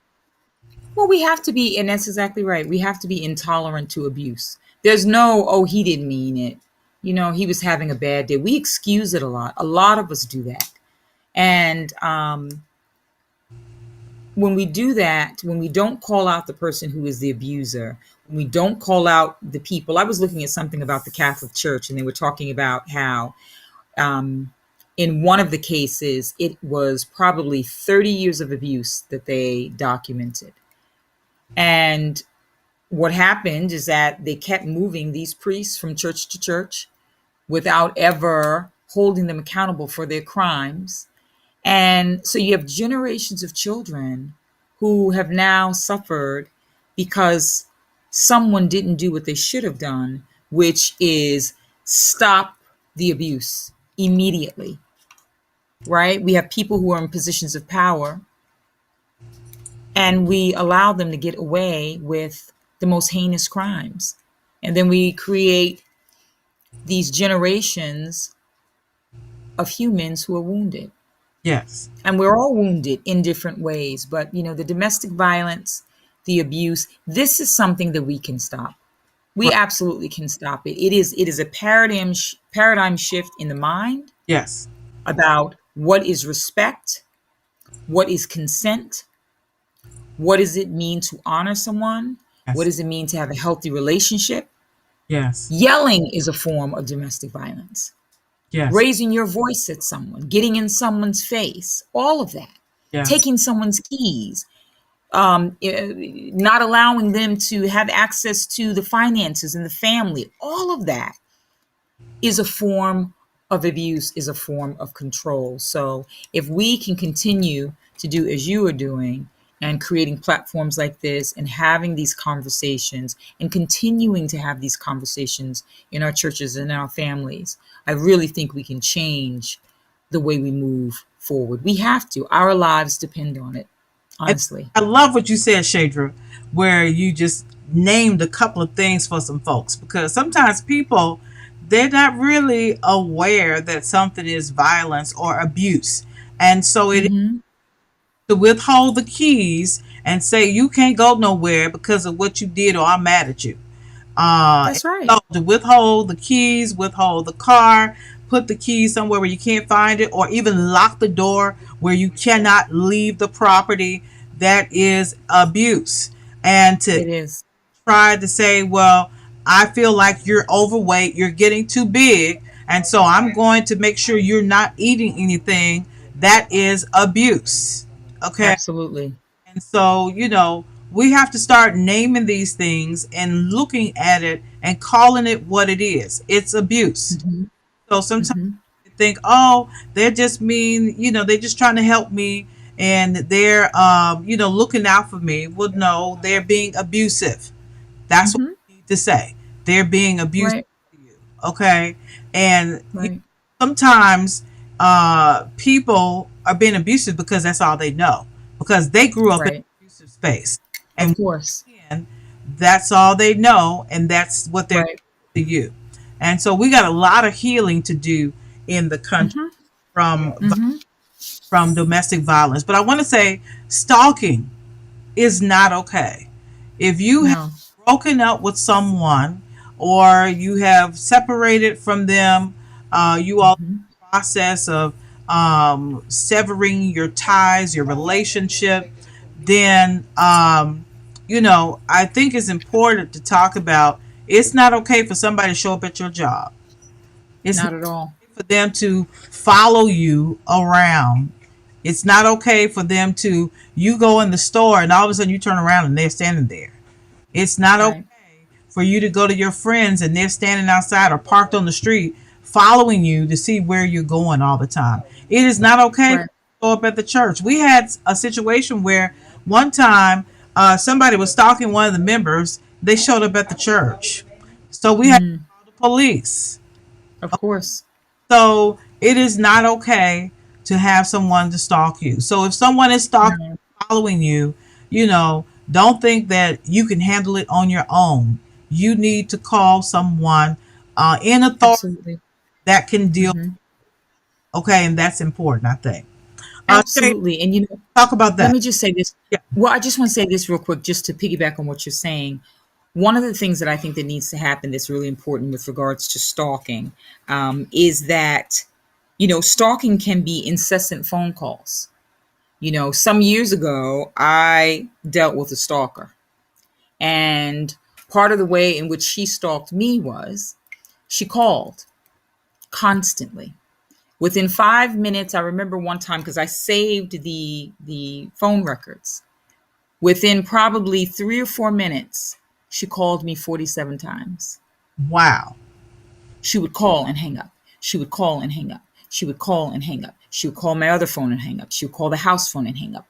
Well, we have to be, and that's exactly right. We have to be intolerant to abuse. There's no, oh, he didn't mean it. He was having a bad day. We excuse it a lot. A lot of us do that. And when we do that, when we don't call out the person who is the abuser, when we don't call out the people, I was looking at something about the Catholic Church, and they were talking about how um, in one of the cases, it was probably 30 years of abuse that they documented. And what happened is that they kept moving these priests from church to church without ever holding them accountable for their crimes. And so you have generations of children who have now suffered because someone didn't do what they should have done, which is stop the abuse immediately, right? We have people who are in positions of power and we allow them to get away with the most heinous crimes. And then we create these generations of humans who are wounded. Yes. And we're all wounded in different ways. But, the domestic violence, the abuse, this is something that we can stop. We Right. absolutely can stop it. It is a paradigm shift in the mind Yes. about what is respect, what is consent, what does it mean to honor someone, what Yes. does it mean to have a healthy relationship. Yes. Yelling is a form of domestic violence. Yes. Raising your voice at someone, getting in someone's face, all of that. Yes. Taking someone's keys, not allowing them to have access to the finances and the family, all of that is a form of abuse, is a form of control. So if we can continue to do as you are doing and creating platforms like this and having these conversations and continuing to have these conversations in our churches and in our families. I really think we can change the way we move forward. We have to. Our lives depend on it, And honestly. I love what you said, Shadra, where you just named a couple of things for some folks, because sometimes people, they're not really aware that something is violence or abuse. And so it is Hmm. to withhold the keys and say you can't go nowhere because of what you did or I'm mad at you. That's right. So to withhold the keys, withhold the car, put the keys somewhere where you can't find it, or even lock the door where you cannot leave the property, that is abuse. And to It is. try to say, well, I feel like you're overweight, you're getting too big, and so I'm going to make sure you're not eating anything, that is abuse. Okay. Absolutely. And so, we have to start naming these things and looking at it and calling it what it is. It's abuse. Hmm. So sometimes Hmm. you think, oh, they're just mean, they're just trying to help me and they're, looking out for me. Well, no, they're being abusive. That's what Hmm. we need to say. They're being abusive Right. to you. Okay. And Right. sometimes people are being abusive because that's all they know, because they grew up in an Right. abusive space. Of And course. again, that's all they know, and that's what they're Right. to you. And so we got a lot of healing to do in the country Hmm. from Hmm. domestic violence. But I want to say stalking is not okay. If you have No. broken up with someone or you have separated from them, you all Hmm. process of severing your ties, your relationship, then I think it's important to talk about. It's not okay for somebody to show up at your job. It's not Not at all. okay for them to follow you around. It's not okay for them to you go in the store and all of a sudden you turn around and they're standing there. It's not Right. okay for you to go to your friends and they're standing outside or parked on the street following you to see where you're going all the time. It is not okay for Right. you to show up at the church. We had a situation where one time somebody was stalking one of the members. They showed up at the church. So we had to Mm. call the police. Of course. So it is not okay to have someone to stalk you. So if someone is stalking, No. following you, don't think that you can handle it on your own. You need to call someone in authority Absolutely. that can deal. Hmm. Okay, and that's important, I think. Shay, Absolutely. And talk about let that. me just say this. Yeah, Well, I just want to say this real quick, just to piggyback on what you're saying. One of the things that I think that needs to happen that's really important with regards to stalking is that, stalking can be incessant phone calls. Some years ago, I dealt with a stalker. And part of the way in which she stalked me was she called constantly. Within 5 minutes, I remember one time because I saved the phone records. Within probably 3 or 4 minutes, she called me 47 times. wow. She would call and hang up. She would call and hang up. She would call and hang up. She would call my other phone and hang up. She would call the house phone and hang up.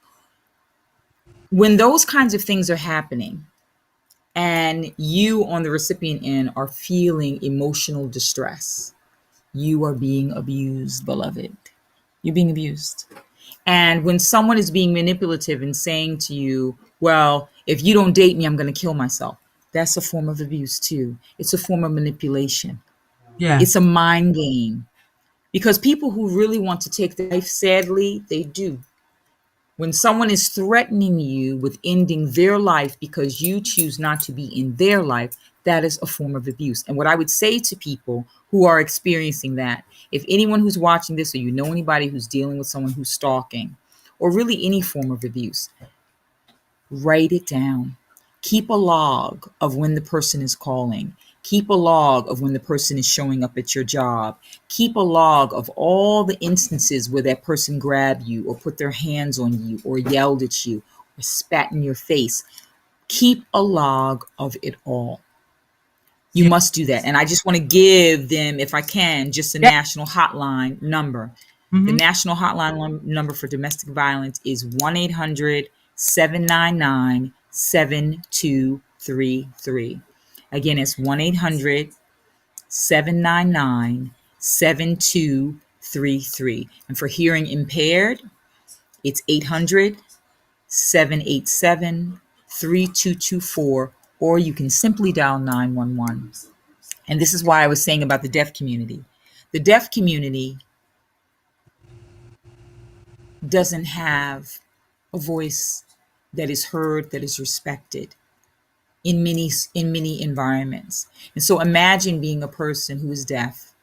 When those kinds of things are happening and you on the recipient end are feeling emotional distress, you are being abused, beloved. You're being abused. And when someone is being manipulative and saying to you, well, if you don't date me, I'm going to kill myself, that's a form of abuse too. It's a form of manipulation. It's Yes. a mind game because people who really want to take their life, sadly, they do. When someone is threatening you with ending their life because you choose not to be in their life, that is a form of abuse. And what I would say to people who are experiencing that, if anyone who's watching this or you know anybody who's dealing with someone who's stalking or really any form of abuse, write it down. Keep a log of when the person is calling. Keep a log of when the person is showing up at your job. Keep a log of all the instances where that person grabbed you or put their hands on you or yelled at you or spat in your face. Keep a log of it all. You Yeah. must do that. And I just want to give them, if I can, just a Yeah. national hotline number. The Mm-hmm. national hotline number for domestic violence is 1-800-799-7233. Again, it's 1-800-799-7233. And for hearing impaired, it's 800-787-3224, or you can simply dial 911. And this is why I was saying about the deaf community. The deaf community doesn't have a voice that is heard, that is respected in many environments. And so imagine being a person who is deaf,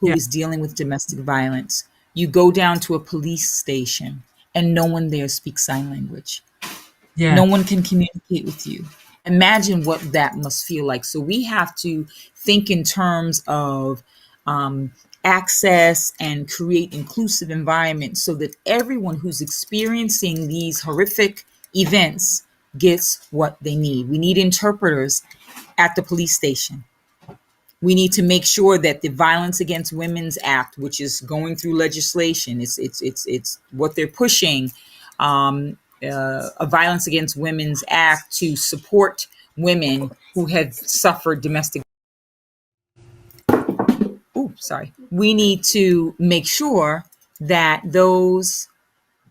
who Yeah. is dealing with domestic violence. You go down to a police station and no one there speaks sign language. Yeah. No one can communicate with you. Imagine what that must feel like. So we have to think in terms of um, access and create inclusive environments so that everyone who's experiencing these horrific events gets what they need. We need interpreters at the police station. We need to make sure that the Violence Against Women's Act, which is going through legislation, it's what they're pushing, a Violence Against Women's Act to support women who have suffered domestic. Oh, sorry. We need to make sure that those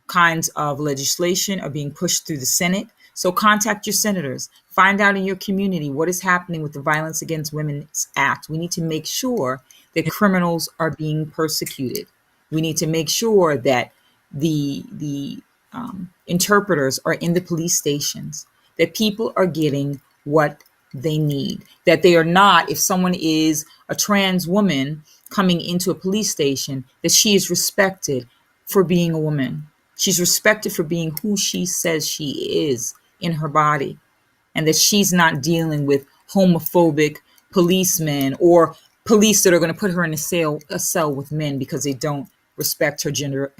kinds of legislation are being pushed through the Senate. So contact your senators. Find out in your community what is happening with the Violence Against Women's Act. We need to make sure that criminals are being persecuted. We need to make sure that the interpreters are in the police stations, that people are getting what they need, that they are not, if someone is a trans woman coming into a police station, that she is respected for being a woman. She's respected for being who she says she is in her body, and that she's not dealing with homophobic policemen or police that are going to put her in a cell with men because they don't respect her gender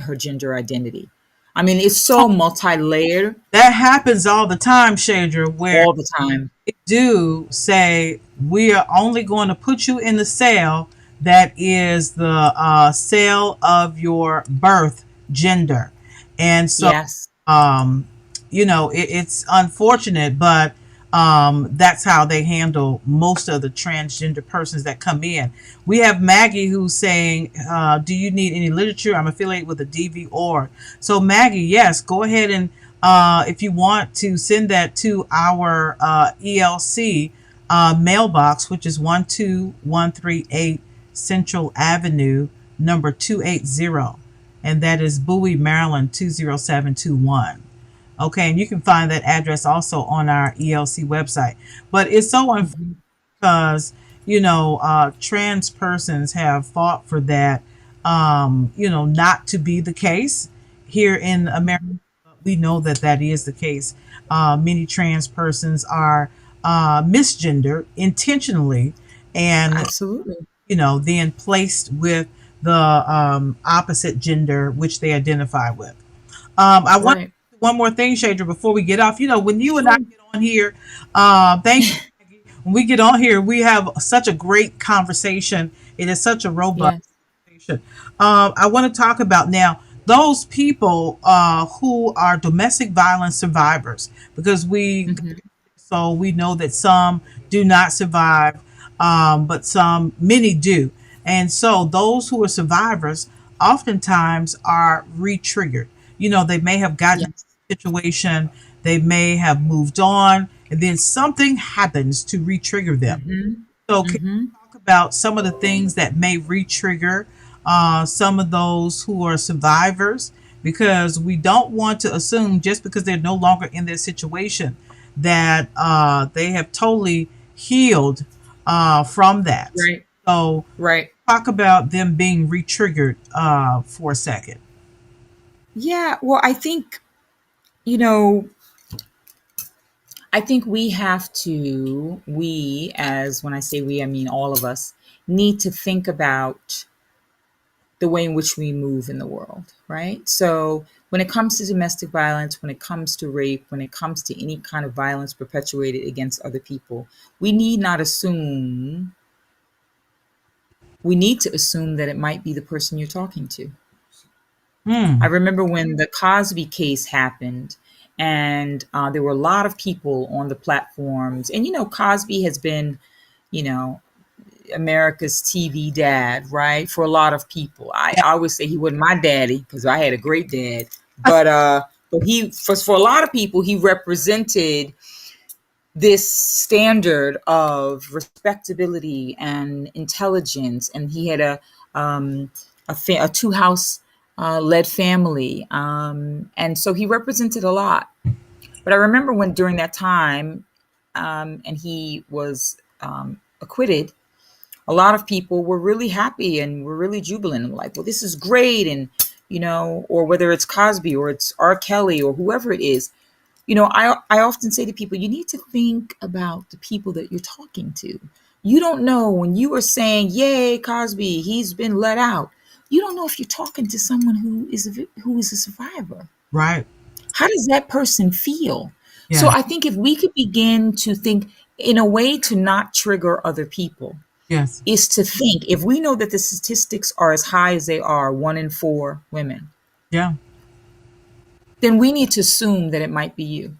identity. I mean, it's so multi-layered That happens all the time, Shadra, where all the time. they do say we are only going to put you in the cell that is the cell of your birth gender. And so, Yes. um, it's unfortunate, but that's how they handle most of the transgender persons that come in. We have Maggie who's saying, do you need any literature? I'm affiliated with the DV org. So Maggie, yes, go ahead and if you want to send that to our ELC mailbox, which is 12138 Central Avenue, number 280. And that is Bowie, Maryland 20721. Okay, and you can find that address also on our ELC website. But it's so unfortunate Mhm. because trans persons have fought for that, not to be the case here in America. Mhm. We know that that is the case. Many trans persons are misgendered intentionally, and Absolutely. then placed with the opposite gender which they identify with. I want Right. one more thing, Shadra, before we get off. When you and I Sure. get on here, thank you. Maggie. When we get on here, we have such a great conversation. It is such a robust Yes. conversation. I want to talk about now those people who are domestic violence survivors, because Hmm. we know that some do not survive, but many do. And so those who are survivors oftentimes are re-triggered. They may have gotten Yes. a situation, they may have moved on, and then something happens to re-trigger them. Hmm. So can Hmm. you talk about some of the things that may re-trigger some of those who are survivors? Because we don't want to assume just because they're no longer in their situation that they have totally healed from that. Right. So Right. talk about them being re-triggered for a second. Yeah. Well, you know, I think as when I say we, I mean all of us, need to think about the way in which we move in the world, right? So when it comes to domestic violence, when it comes to rape, when it comes to any kind of violence perpetuated against other people, we need not assume, we need to assume that it might be the person you're talking to. I Mm. remember when the Cosby case happened, and there were a lot of people on the platforms. And, Cosby has been, you know, America's TV dad, right? For a lot of people. I always say he wasn't my daddy because I had a great dad. But he, for a lot of people, he represented this standard of respectability and intelligence, and he had a two house led family, and so he represented a lot. But I remember when during that time, and he was acquitted, a lot of people were really happy and were really jubilant and like, well, this is great, and or whether it's Cosby or it's R. Kelly or whoever it is, I often say to people, you need to think about the people that you're talking to. You don't know when you are saying, "Yay, Cosby, he's been let out." You don't know if you're talking to someone who is a survivor. Right. How does that person feel? So Yes. I think if we could begin to think in a way to not trigger other people, Yes. is to think if we know that the statistics are as high as they are, 1 in 4 women, Yeah. then we need to assume that it might be you.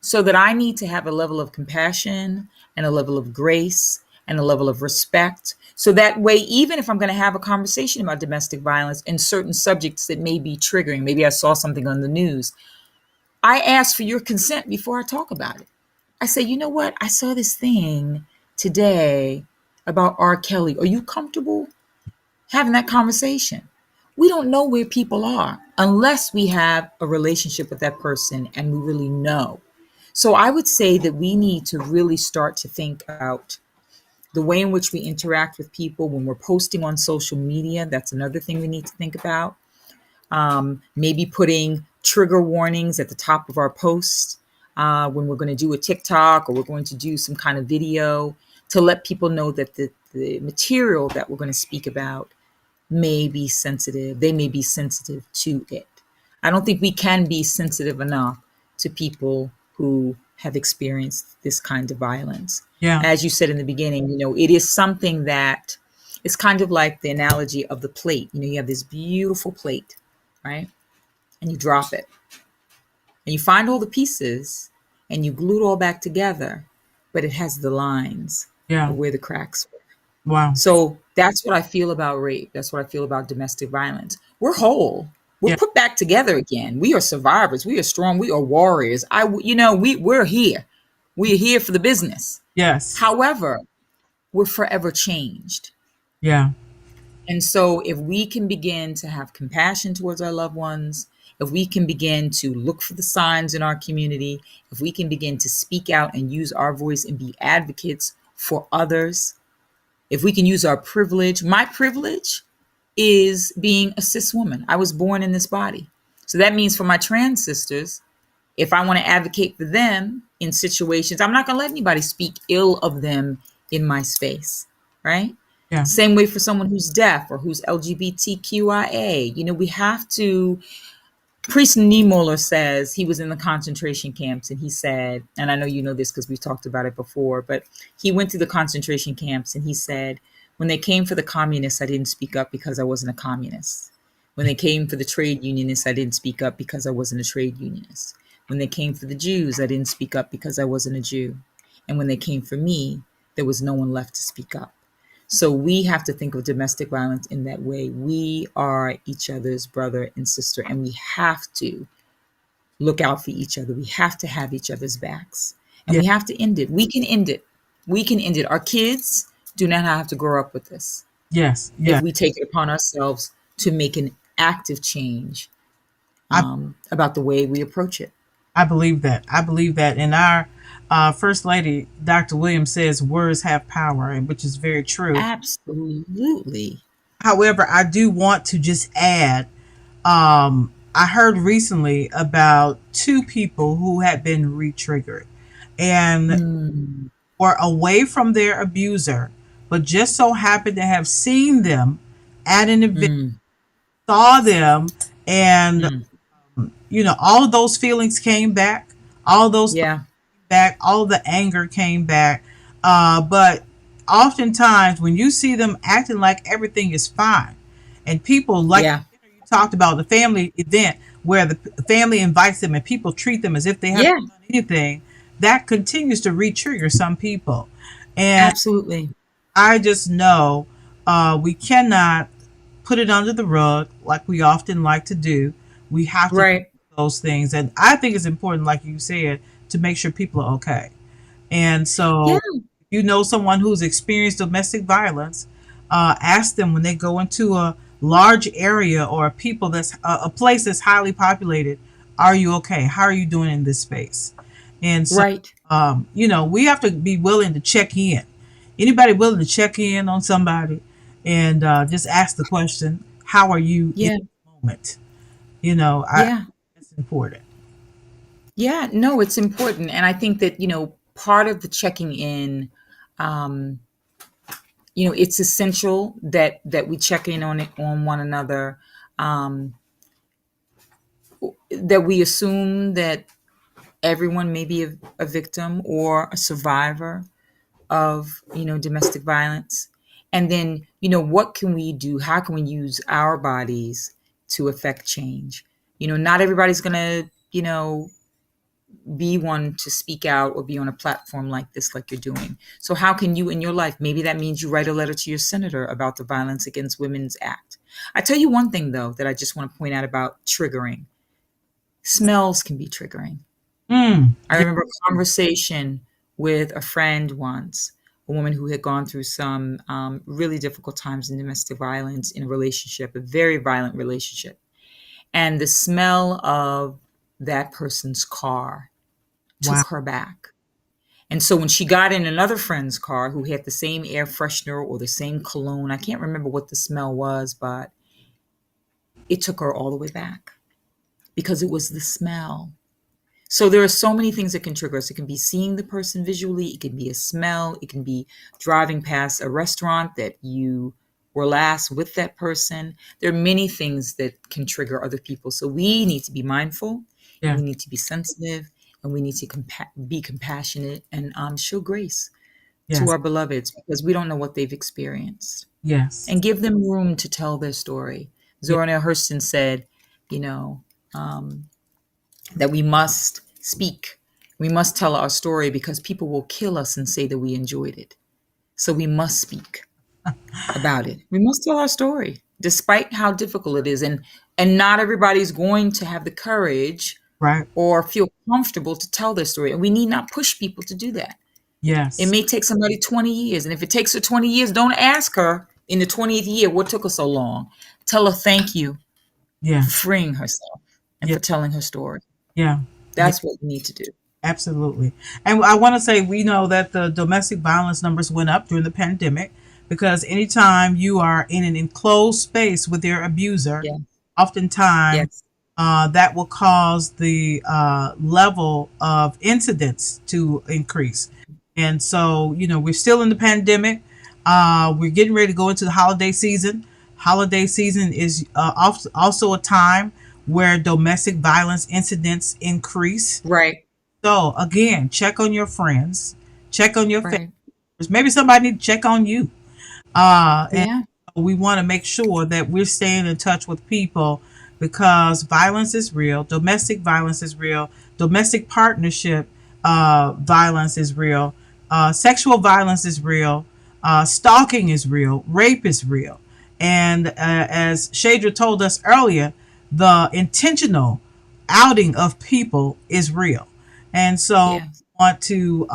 So that I need to have a level of compassion and a level of grace and a level of respect. So that way, even if I'm going to have a conversation about domestic violence and certain subjects that may be triggering, maybe I saw something on the news, I ask for your consent before I talk about it. I say, you know what? I saw this thing today about R. Kelly. Are you comfortable having that conversation? We don't know where people are unless we have a relationship with that person and we really know. So I would say that we need to really start to think about the way in which we interact with people when we're posting on social media. That's another thing we need to think about. Maybe putting trigger warnings at the top of our posts when we're going to do a TikTok or we're going to do some kind of video to let people know that the material that we're going to speak about may be sensitive. They may be sensitive to it. I don't think we can be sensitive enough to people who have experienced this kind of violence. Yeah. As you said in the beginning, it is something that it's kind of like the analogy of the plate. You have this beautiful plate, right? And you drop it and you find all the pieces and you glue it all back together, but it has the lines Yeah. of where the cracks were. Wow. So that's what I feel about rape. That's what I feel about domestic violence. We're whole. We're Yeah. put back together again. We are survivors. We are strong. We are warriors. We're here. We're here for the business. Yes. However, we're forever changed. Yeah. And so if we can begin to have compassion towards our loved ones, if we can begin to look for the signs in our community, if we can begin to speak out and use our voice and be advocates for others, if we can use our privilege. My privilege is being a cis woman. I was born in this body. So that means for my trans sisters, if I want to advocate for them in situations, I'm not going to let anybody speak ill of them in my space, right? Yeah. Same way for someone who's deaf or who's LGBTQIA. We have to. Priest Niemoller says he was in the concentration camps, and he said, and I know you know this because we've talked about it before, but he went to the concentration camps and he said, when they came for the communists, I didn't speak up because I wasn't a communist. When they came for the trade unionists, I didn't speak up because I wasn't a trade unionist. When they came for the Jews, I didn't speak up because I wasn't a Jew. And when they came for me, there was no one left to speak up. So we have to think of domestic violence in that way. We are each other's brother and sister, and we have to look out for each other. We have to have each other's backs, and Yeah. we have to end it. We can end it. We can end it. Our kids do not have to grow up with this Yes. if Yeah. we take it upon ourselves to make an active change I about the way we approach it. I believe that. I believe that. And our First Lady, Dr. Williams, says words have power, and which is very true. Absolutely. However, I do want to just add, I heard recently about two people who had been re-triggered and Mm, were away from their abuser, but just so happened to have seen them at an event, mm, saw them, and mm. all of those feelings came back, all those thoughts Yeah, came back, all the anger came back. But oftentimes, when you see them acting like everything is fine, and people like yeah, talked about the family event where the family invites them and people treat them as if they haven't Yeah, done anything, that continues to re-trigger some people. And absolutely. I just know we cannot put it under the rug like we often like to do. We have to Right. those things. And I think it's important, like you said, to make sure people are okay. And Yeah, so, if you know someone who's experienced domestic violence, ask them when they go into a large area or a place that's highly populated, are you okay? How are you doing in this space? And so, right. we have to be willing to check in. Anybody willing to check in on somebody and just ask the question, how are you in Yeah, this moment? yeah, That's important. yeah. No, it's important. And I think that, part of the checking in, um, it's essential that we check in on it on one another. Um, that we assume that everyone may be a victim or a survivor of domestic violence, and then what can we do, how can we use our bodies to affect change. Not everybody's gonna be one to speak out or be on a platform like this, like you're doing. So how can you in your life, maybe that means you write a letter to your senator about the Violence Against Women's Act. I tell you one thing though that I just want to point out about triggering. Smells can be triggering. I Yeah, remember a conversation with a friend once, a woman who had gone through some really difficult times in domestic violence in a relationship, a very violent relationship. And the smell of that person's car wow. took her back. And so when she got in another friend's car who had the same air freshener or the same cologne, I can't remember what the smell was, but it took her all the way back because it was the smell. So there are so many things that can trigger us. It can be seeing the person visually, it can be a smell, it can be driving past a restaurant that you were last with that person. There are many things that can trigger other people. So we need to be mindful, and Yeah, we need to be sensitive, and we need to be compassionate and show grace to yes, our beloveds because we don't know what they've experienced. yes, And give them room to tell their story. yeah, Zora Neale Hurston said, you know, um, that we must speak. We must tell our story because people will kill us and say that we enjoyed it. So we must speak about it. We must tell our story, despite how difficult it is. And not everybody's going to have the courage right. or feel comfortable to tell their story. And we need not push people to do that. It Yes, may take somebody 20 years. And if it takes her 20 years, don't ask her in the 20th year what took her so long. Tell her thank you for yes, freeing herself and yeah, for telling her story. yeah, yeah, That's what we need to do. absolutely. And I want to say we know that the domestic violence numbers went up during the pandemic because anytime you are in an enclosed space with your abuser, Yeah. oftentimes Yes. that will cause the level of incidents to increase. And so, we're still in the pandemic. We're getting ready to go into the holiday season. Holiday season is also a time where domestic violence incidents increase. Right. So, again, check on your friends, check on your family. Right. Maybe somebody need to check on you. And Yeah. we want to make sure that we're staying in touch with people because violence is real, domestic violence is real, domestic partnership violence is real, sexual violence is real, stalking is real, rape is real. And as Shadra told us earlier, the intentional outing of people is real. And so Yeah. want to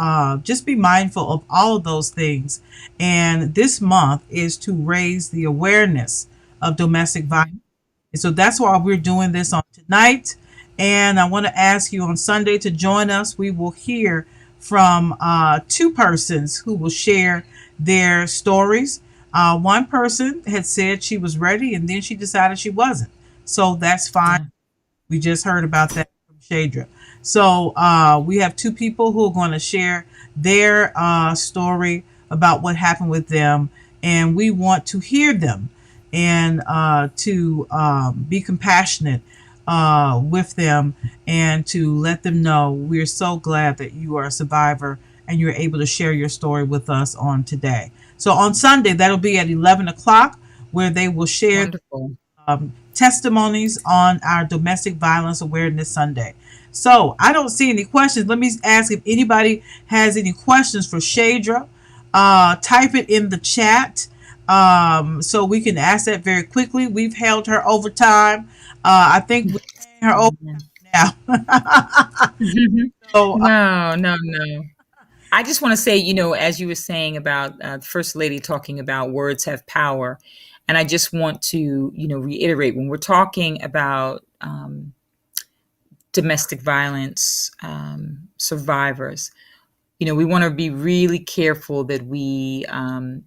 just be mindful of all of those things. And this month is to raise the awareness of domestic violence. Right. And so that's why we're doing this on tonight. And I want to ask you on Sunday to join us. We will hear from two persons who will share their stories. One person had said she was ready and then she decided she wasn't. So that's fine. Yeah. We just heard about that from Shadra. So we have two people who are going to share their story about what happened with them, and we want to hear them and to be compassionate with them and to let them know we're so glad that you are a survivor and you're able to share your story with us on today. So on Sunday, that'll be at 11 o'clock where they will share Wonderful. testimonies on our Domestic Violence Awareness Sunday. So I don't see any questions. Let me ask if anybody has any questions for Shadra. Type it in the chat so we can ask that very quickly. We've held her over time. I think we're paying her over Amen. now. So No, no, no. I just want to say, as you were saying about the First Lady talking about words have power, and I just want to, reiterate when we're talking about domestic violence survivors, we want to be really careful that we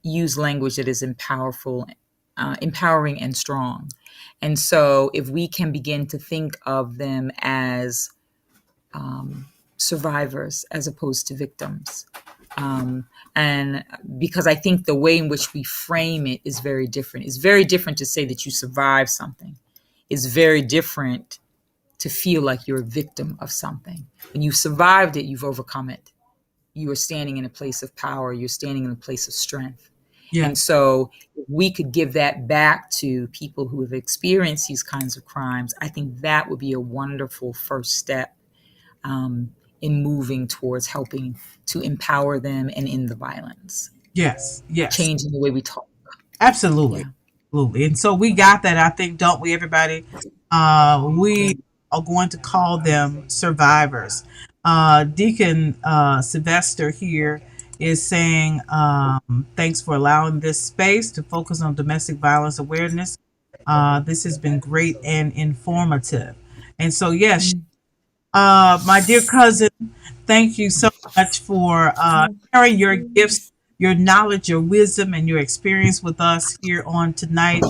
use language that is empowering and strong. And so, if we can begin to think of them as survivors as opposed to victims. And because I think the way in which we frame it is very different. It's very different to say that you survived something. It's very different to feel like you're a victim of something. When you've survived it, you've overcome it. You are standing in a place of power. You're standing in a place of strength. yeah, And so if we could give that back to people who have experienced these kinds of crimes, I think that would be a wonderful first step um, in moving towards helping to empower them and end the violence, yes, yes. changing the way we talk. Absolutely. Yeah. Absolutely. And so we got that, I think, don't we, everybody? We are going to call them survivors. Deacon Sylvester here is saying, thanks for allowing this space to focus on domestic violence awareness. This has been great and informative. And so, yes, Mm. my dear cousin, thank you so much for sharing your gifts, your knowledge, your wisdom, and your experience with us here on tonight,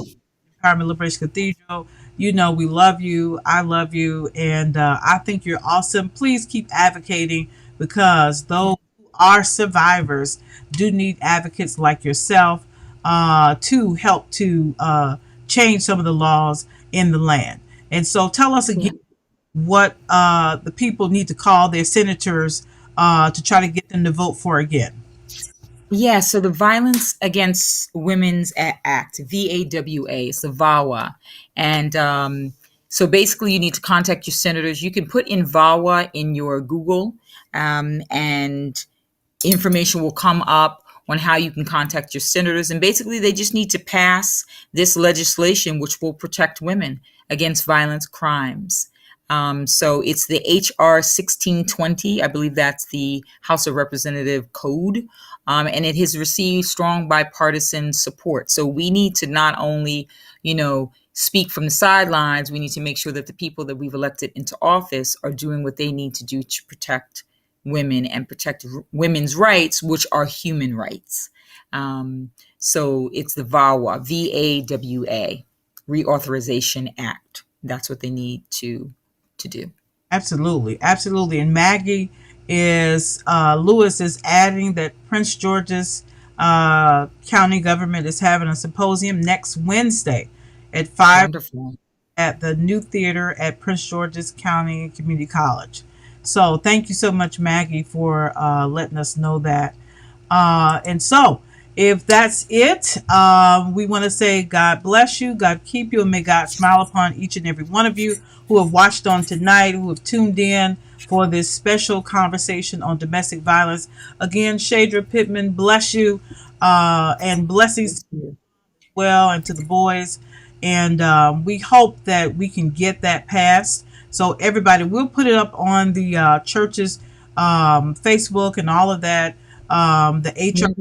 Empowerment Liberation Cathedral. You know, we love you. I love you. And I think you're awesome. Please keep advocating because Yeah. those who are survivors do need advocates like yourself to help to change some of the laws in the land. And so tell us again Yeah. what the people need to call their senators to try to get them to vote for again. Yeah, so the Violence Against Women's Act, VAWA, it's the VAWA. And so basically, you need to contact your senators. You can put in VAWA in your Google, and information will come up on how you can contact your senators. And basically, they just need to pass this legislation which will protect women against violent crimes. So it's the HR 1620. I believe that's the House of Representative Code. And it has received strong bipartisan support. So we need to not only, speak from the sidelines, we need to make sure that the people that we've elected into office are doing what they need to do to protect women and protect women's rights, which are human rights. So it's the VAWA, Reauthorization Act. That's what they need to do. Absolutely, absolutely. And Maggie is Lewis is adding that Prince George's county government is having a symposium next Wednesday at 5 Wonderful. at the new theater at Prince George's County Community College. So thank you so much, Maggie, for letting us know that. And so, if that's it, we want to say God bless you, God keep you, and may God smile upon each and every one of you who have watched on tonight, who have tuned in for this special conversation on domestic violence. Again, Shadra Pittman, bless you, and blessings Thank you. well and to the boys. And we hope that we can get that passed. So everybody, we'll put it up on the church's Facebook and all of that. The HR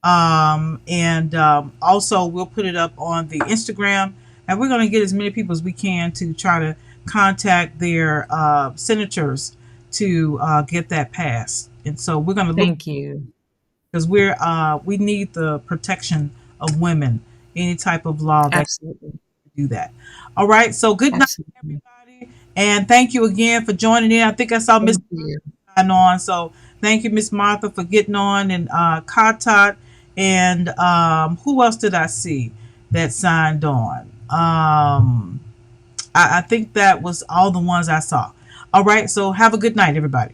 Wonderful. and also we'll put it up on the Instagram, and we're going to get as many people as we can to try to contact their senators to get that passed. And so we're going to look Thank you. because we need the protection of women. Any type of law that Absolutely. do that. All right. So good night, Absolutely. everybody, and thank you again for joining in. I think I saw Miss Thank you. on. So thank you, Miss Martha, for getting on, and Katat, and who else did I see that signed on? I think that was all the ones I saw. All right, so have a good night, everybody.